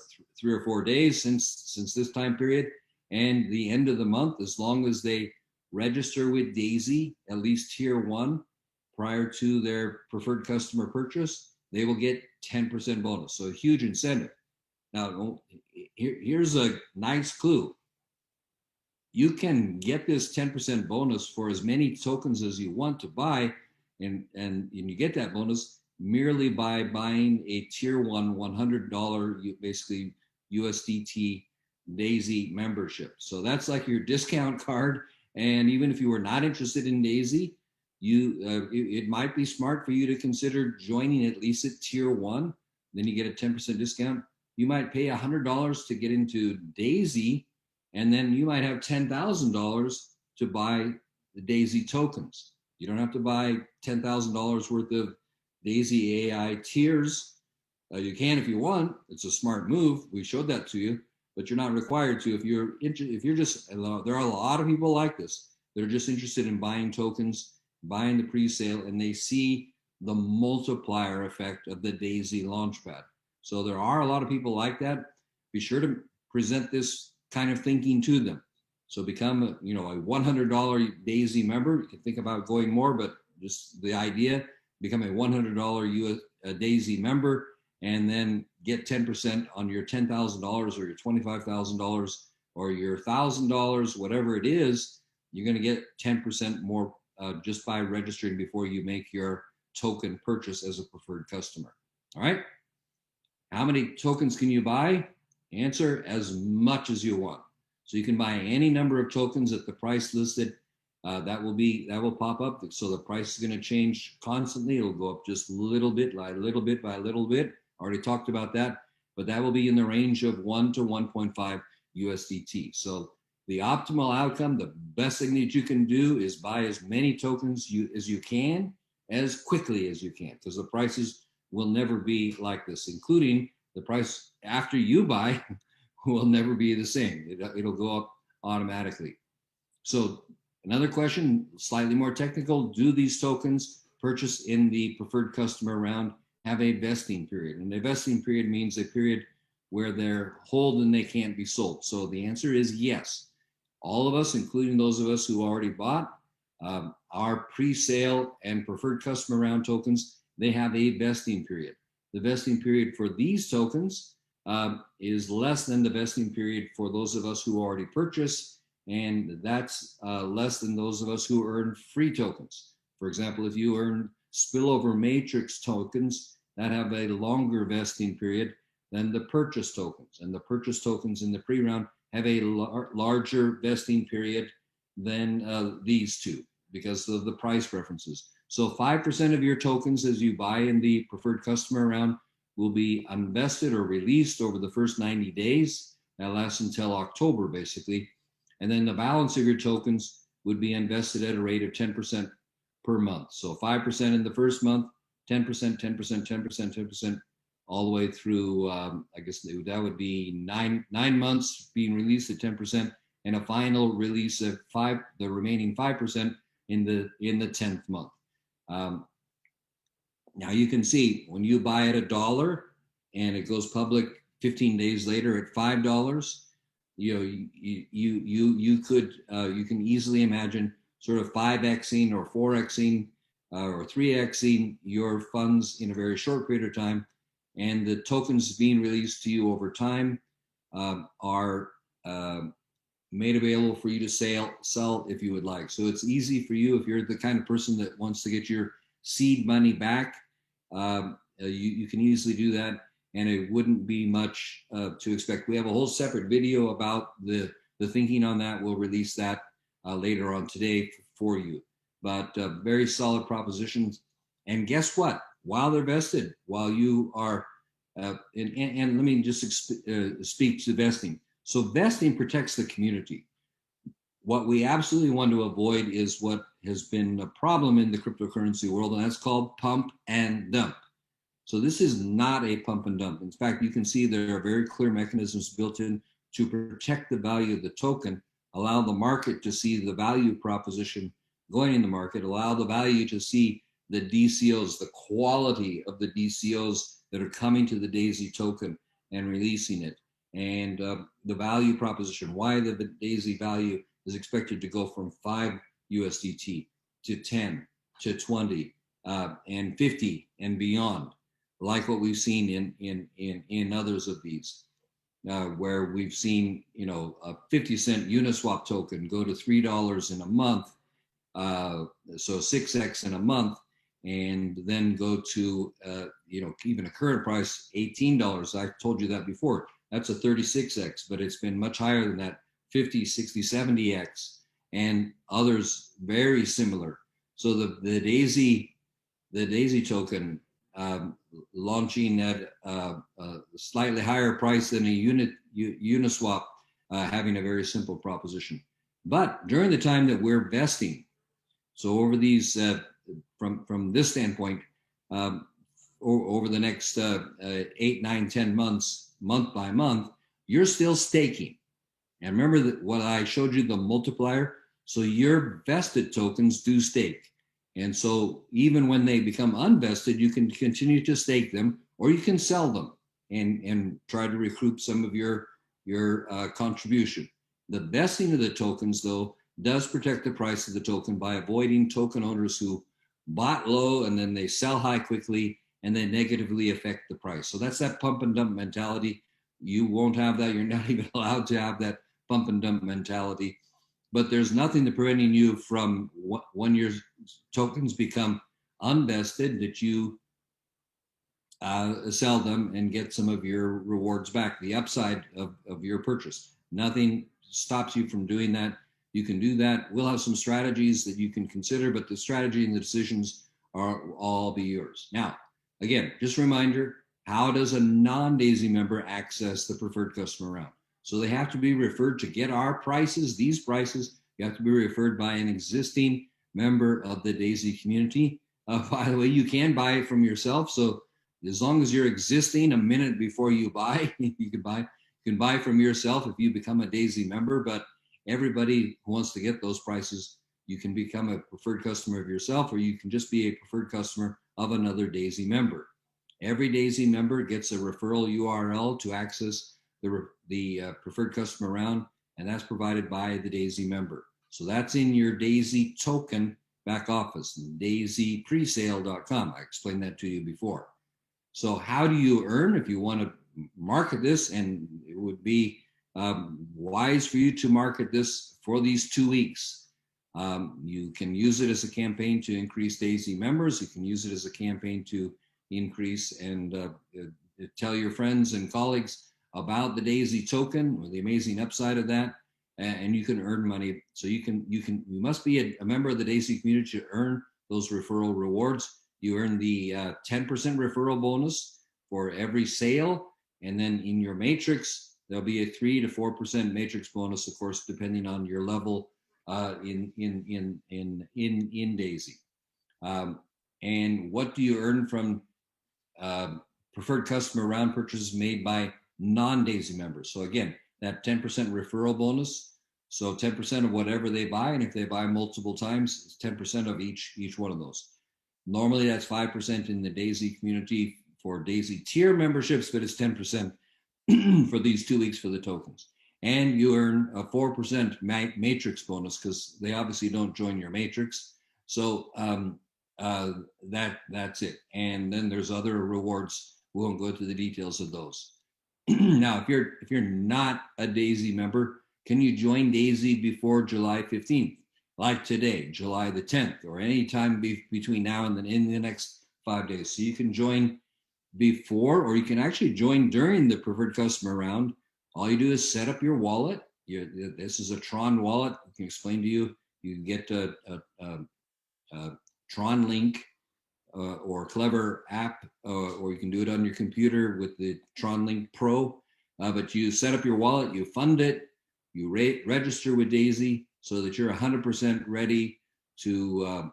or 4 days since this time period and the end of the month, as long as they register with Daisy, at least tier 1, prior to their preferred customer purchase, they will get 10% bonus. So a huge incentive. Now, here's a nice clue. You can get this 10% bonus for as many tokens as you want to buy, and you get that bonus merely by buying a tier 1 $100 basically USDT Daisy membership. So that's like your discount card. And even if you were not interested in Daisy, it might be smart for you to consider joining at least at tier 1. Then you get a 10% discount. You might pay $100 to get into Daisy, and then you might have $10,000 to buy the Daisy tokens. You don't have to buy $10,000 worth of Daisy AI tiers. You can if you want. It's a smart move. We showed that to you, but you're not required to. If you're just, there are a lot of people like this. They're just interested in buying tokens, buying the pre-sale, and they see the multiplier effect of the Daisy Launchpad. So there are a lot of people like that. Be sure to present this kind of thinking to them. So become a $100 Daisy member. You can think about going more, but just the idea, become a $100 Daisy member, and then get 10% on your $10,000 or your $25,000 or your $1,000, whatever it is. You're going to get 10% more just by registering before you make your token purchase as a preferred customer. All right. How many tokens can you buy? Answer: as much as you want. So you can buy any number of tokens at the price listed. That will pop up. So the price is going to change constantly. It'll go up just a little bit by little bit by little bit. Already talked about that, but that will be in the range of 1 to 1.5 USDT. So the optimal outcome, the best thing that you can do is buy as many tokens as you can, as quickly as you can, because the prices will never be like this, including the price after you buy will never be the same. It'll go up automatically. So another question, slightly more technical: do these tokens purchased in the preferred customer round have a vesting period? And a vesting period means a period where they're hold and they can't be sold. So the answer is yes. All of us, including those of us who already bought our pre-sale and preferred customer round tokens, they have a vesting period. The vesting period for these tokens is less than the vesting period for those of us who already purchased, and that's less than those of us who earn free tokens. For example, if you earn spillover matrix tokens, that have a longer vesting period than the purchase tokens, and the purchase tokens in the pre-round have a larger vesting period than these two because of the price references. So 5% of your tokens as you buy in the preferred customer round will be unvested or released over the first 90 days. That lasts until October, basically. And then the balance of your tokens would be invested at a rate of 10% per month. So 5% in the first month, 10%, 10%, 10%, 10%, all the way through, I guess that would be nine months being released at 10%, and a final release of the remaining 5% in the 10th month. Now you can see when you buy at $1 and it goes public 15 days later at $5, you can easily imagine sort of 5xing or 4xing or 3xing your funds in a very short period of time, and the tokens being released to you over time are made available for you to sell if you would like. So it's easy for you if you're the kind of person that wants to get your seed money back. You can easily do that, and it wouldn't be much to expect. We have a whole separate video about the thinking on that. We'll release that later on today for you. But very solid propositions. And guess what? While they're vested, while you are, and let me just speak to vesting. So vesting protects the community. What we absolutely want to avoid is what has been a problem in the cryptocurrency world, and that's called pump and dump. So this is not a pump and dump. In fact, you can see there are very clear mechanisms built in to protect the value of the token, allow the market to see the value proposition going in the market, allow the value to see the DCOs, the quality of the DCOs that are coming to the Daisy token and releasing it, and the value proposition, why the Daisy value is expected to go from 5 USDT to 10 to 20 and 50 and beyond, like what we've seen in others of these. Where we've seen, a 50-cent Uniswap token go to $3 in a month, so 6x in a month, and then go to, even a current price, $18. I told you that before. That's a 36x, but it's been much higher than that, 50, 60, 70x, and others very similar. So the Daisy token launching at a slightly higher price than a Uniswap, having a very simple proposition. But during the time that we're vesting, so over these, from this standpoint, over the next 8, 9, 10 months, month by month, you're still staking. And remember that what I showed you, the multiplier. So your vested tokens do stake. And so even when they become unvested, you can continue to stake them, or you can sell them and try to recoup some of your contribution. The vesting of the tokens, though, does protect the price of the token by avoiding token owners who bought low and then they sell high quickly and then negatively affect the price. So that's that pump and dump mentality. You won't have that. You're not even allowed to have that pump and dump mentality. But there's nothing to preventing you from, when your tokens become unvested, that you sell them and get some of your rewards back, the upside of your purchase. Nothing stops you from doing that. You can do that. We'll have some strategies that you can consider, but the strategy and the decisions are all be yours. Now, again, just a reminder, how does a non-Daisy member access the preferred customer round? So they have to be referred to get our prices, these prices. You have to be referred by an existing member of the Daisy community. By the way, you can buy it from yourself. So as long as you're existing a minute before you buy, you can buy from yourself if you become a Daisy member. But everybody who wants to get those prices, you can become a preferred customer of yourself, or you can just be a preferred customer of another Daisy member. Every Daisy member gets a referral URL to access the preferred customer round, and that's provided by the Daisy member. So that's in your Daisy token back office, daisypresale.com. I explained that to you before. So how do you earn if you want to market this? And it would be wise for you to market this for these 2 weeks. You can use it as a campaign to increase Daisy members. You can use it as a campaign to increase and tell your friends and colleagues about the Daisy token or the amazing upside of that, and you can earn money. So you must be a member of the Daisy community to earn those referral rewards. You earn the 10% referral bonus for every sale, and then in your matrix there'll be a 3 to 4% matrix bonus, of course, depending on your level in Daisy. And what do you earn from preferred customer round purchases made by non-Daisy members? So again, that 10% referral bonus. So 10% of whatever they buy, and if they buy multiple times, it's 10% of each one of those. Normally that's 5% in the Daisy community for Daisy tier memberships, but it's 10% for these 2 weeks for the tokens. And you earn a 4% matrix bonus because they obviously don't join your matrix. So that's it. And then there's other rewards. We won't go into the details of those. Now, if you're not a Daisy member, can you join Daisy before July 15th? Like today, July the 10th, or any time between now and then in the next 5 days. So you can join before, or you can actually join during the preferred customer round. All you do is set up your wallet. This is a Tron wallet. I can explain to you. You can get a Tron link or Clever app, or you can do it on your computer with the Tron Link Pro. But you set up your wallet, you fund it, you register with Daisy so that you're 100% ready to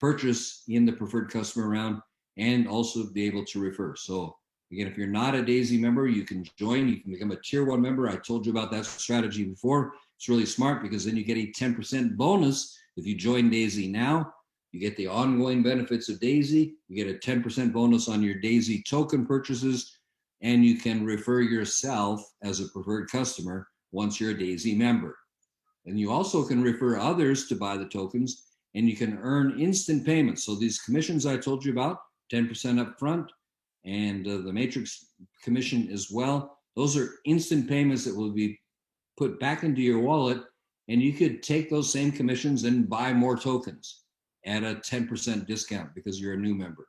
purchase in the preferred customer round and also be able to refer. So again, if you're not a Daisy member, you can join. You can become a tier 1 member. I told you about that strategy before. It's really smart because then you get a 10% bonus If you join Daisy now, you get the ongoing benefits of Daisy. You get a 10% bonus on your Daisy token purchases, and you can refer yourself as a preferred customer once you're a Daisy member. And you also can refer others to buy the tokens, and you can earn instant payments. So these commissions I told you about, 10% up front, and the Matrix commission as well, those are instant payments that will be put back into your wallet, and you could take those same commissions and buy more tokens at a 10% discount because you're a new member.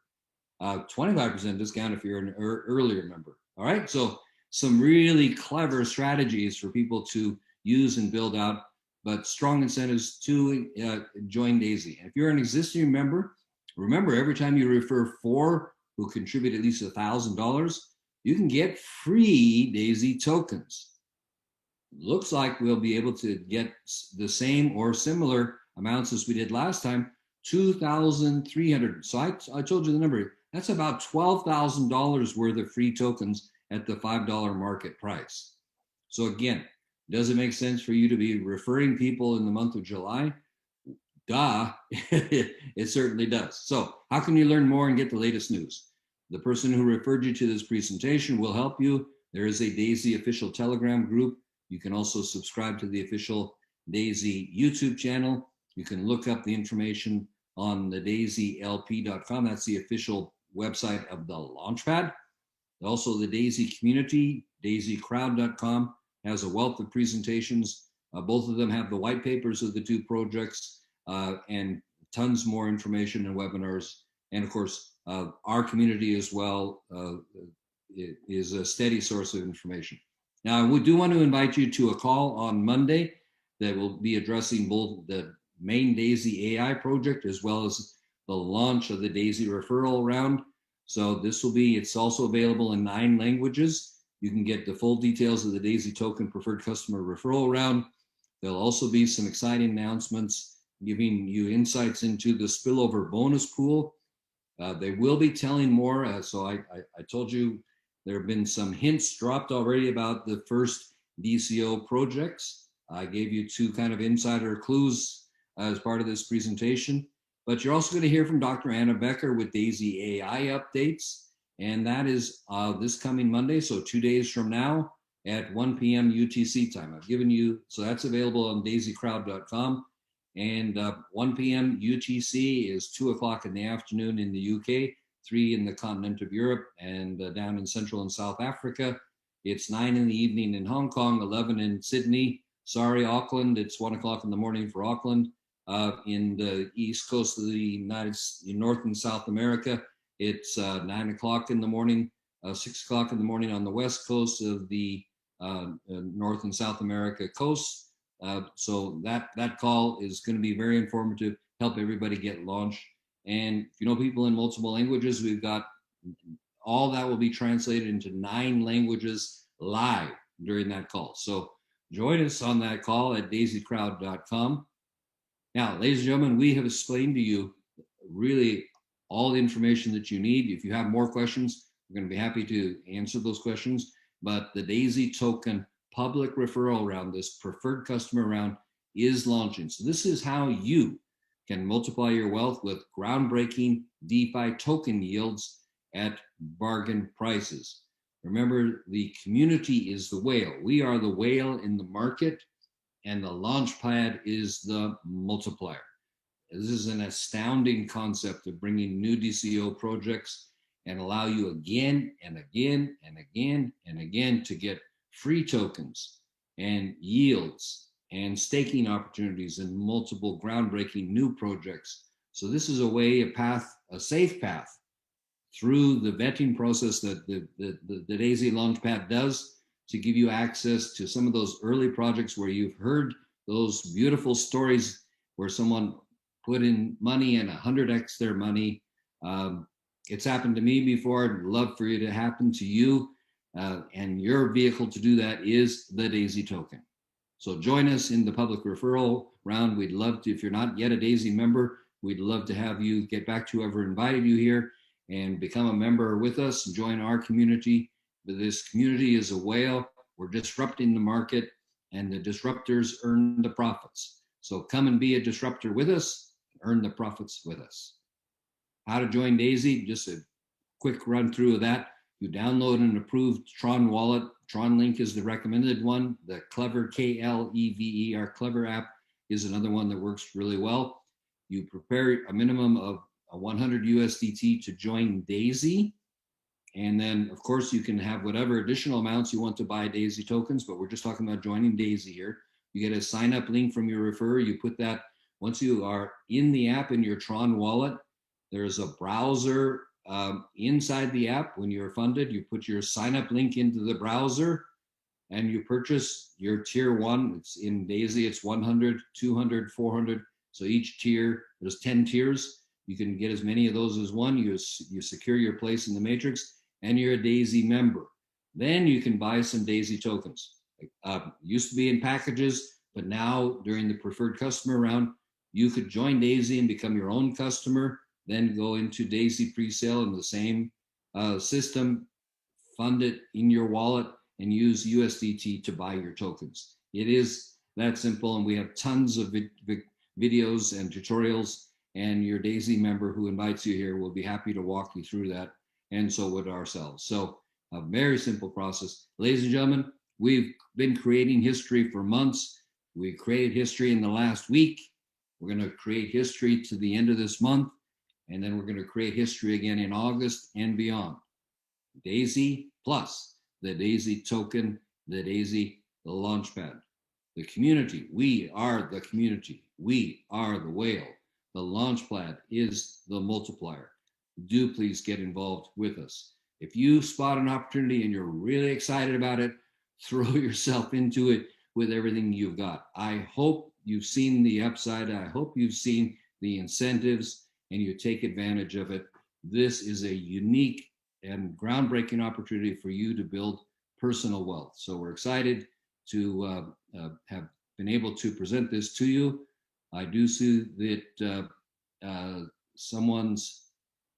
25% discount if you're an earlier member. All right, so some really clever strategies for people to use and build out, but strong incentives to join Daisy. And if you're an existing member, remember every time you refer 4 who contribute at least $1,000, you can get free Daisy tokens. Looks like we'll be able to get the same or similar amounts as we did last time, 2,300. So I told you the number. That's about $12,000 worth of free tokens at the $5 market price. So again, does it make sense for you to be referring people in the month of July? Duh, it certainly does. So how can you learn more and get the latest news? The person who referred you to this presentation will help you. There is a Daisy official Telegram group. You can also subscribe to the official Daisy YouTube channel. You can look up the information on the daisylp.com. That's the official website of the Launchpad. Also, the Daisy community, daisycrowd.com, has a wealth of presentations. Both of them have the white papers of the 2 projects and tons more information and webinars. And of course, our community as well is a steady source of information. Now, we do want to invite you to a call on Monday that will be addressing both the main Daisy AI project as well as the launch of the Daisy referral round. So this will be, it's also available in 9 languages. You can get the full details of the Daisy token preferred customer referral round. There'll also be some exciting announcements giving you insights into the spillover bonus pool. They will be telling more. So I told you there have been some hints dropped already about the first DCO projects. I gave you 2 kind of insider clues as part of this presentation. But you're also going to hear from Dr. Anna Becker with Daisy AI updates. And that is this coming Monday, so 2 days from now at 1 p.m. UTC time. I've given you, so that's available on daisycrowd.com. And 1 p.m. UTC is 2 o'clock in the afternoon in the UK, 3 in the continent of Europe, and down in Central and South Africa. It's 9 in the evening in Hong Kong, 11 in Sydney. Sorry, Auckland, it's 1 o'clock in the morning for Auckland. In the east coast of the United States, North and South America, it's 9 o'clock in the morning, 6 o'clock in the morning on the west coast of the North and South America coast. So that call is going to be very informative, help everybody get launched. And if you know people in multiple languages, we've got all that will be translated into 9 languages live during that call. So join us on that call at daisycrowd.com. Now, ladies and gentlemen, we have explained to you really all the information that you need. If you have more questions, we're going to be happy to answer those questions. But the Daisy token public referral round, this preferred customer round, is launching. So this is how you can multiply your wealth with groundbreaking DeFi token yields at bargain prices. Remember, the community is the whale. We are the whale in the market, and the Launchpad is the multiplier. This is an astounding concept of bringing new DCO projects and allow you again and again and again and again to get free tokens and yields and staking opportunities and multiple groundbreaking new projects. So this is a way, a path, a safe path through the vetting process that the Daisy Launchpad does to give you access to some of those early projects where you've heard those beautiful stories where someone put in money and 100x their money. It's happened to me before. I'd love for it to happen to you. And your vehicle to do that is the Daisy token. So join us in the public referral round. We'd love to, if you're not yet a Daisy member, we'd love to have you get back to whoever invited you here and become a member with us and join our community. This community is a whale. We're disrupting the market, and the disruptors earn the profits. So come and be a disruptor with us, earn the profits with us. How to join Daisy, just a quick run through of that. You download an approved Tron wallet. Tron Link is the recommended one. The Clever, K-L-E-V-E-R, Clever app is another one that works really well. You prepare a minimum of 100 USDT to join Daisy. And then, of course, you can have whatever additional amounts you want to buy Daisy tokens, but we're just talking about joining Daisy here. You get a sign up link from your referrer. You put that, once you are in the app in your Tron wallet, there's a browser inside the app. When you're funded, you put your sign up link into the browser and you purchase your tier one. It's in Daisy, it's 100, 200, 400. So each tier, there's 10 tiers. You can get as many of those as one. You secure your place in the matrix and you're a Daisy member. Then you can buy some Daisy tokens. Used to be in packages, but now during the preferred customer round, you could join Daisy and become your own customer, then go into Daisy presale in the same system, fund it in your wallet, and use USDT to buy your tokens. It is that simple, and we have tons of videos and tutorials, and your Daisy member who invites you here will be happy to walk you through that, and so would ourselves. So a very simple process. Ladies and gentlemen, we've been creating history for months. We created history in the last week. We're going to create history to the end of this month, and then we're going to create history again in August and beyond. Daisy plus the Daisy token, the Daisy, the Launchpad. The community, we are the community. We are the whale. The Launchpad is the multiplier. Do please get involved with us. If you spot an opportunity and you're really excited about it, throw yourself into it with everything you've got. I hope you've seen the upside. I hope you've seen the incentives and you take advantage of it. This is a unique and groundbreaking opportunity for you to build personal wealth. So we're excited to have been able to present this to you. I do see that someone's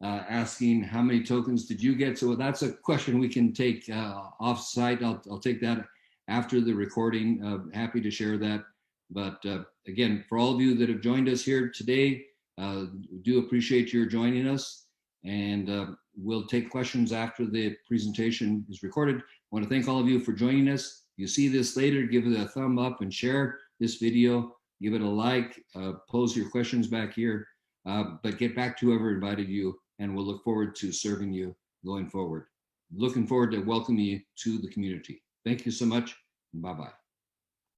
asking how many tokens did you get? So that's a question we can take off site. I'll take that after the recording. Happy to share that. But again, for all of you that have joined us here today, do appreciate your joining us. And we'll take questions after the presentation is recorded. I want to thank all of you for joining us. If you see this later, give it a thumb up and share this video. Give it a like, pose your questions back here, but get back to whoever invited you, and we'll look forward to serving you going forward. Looking forward to welcoming you to the community. Thank you so much, and bye-bye.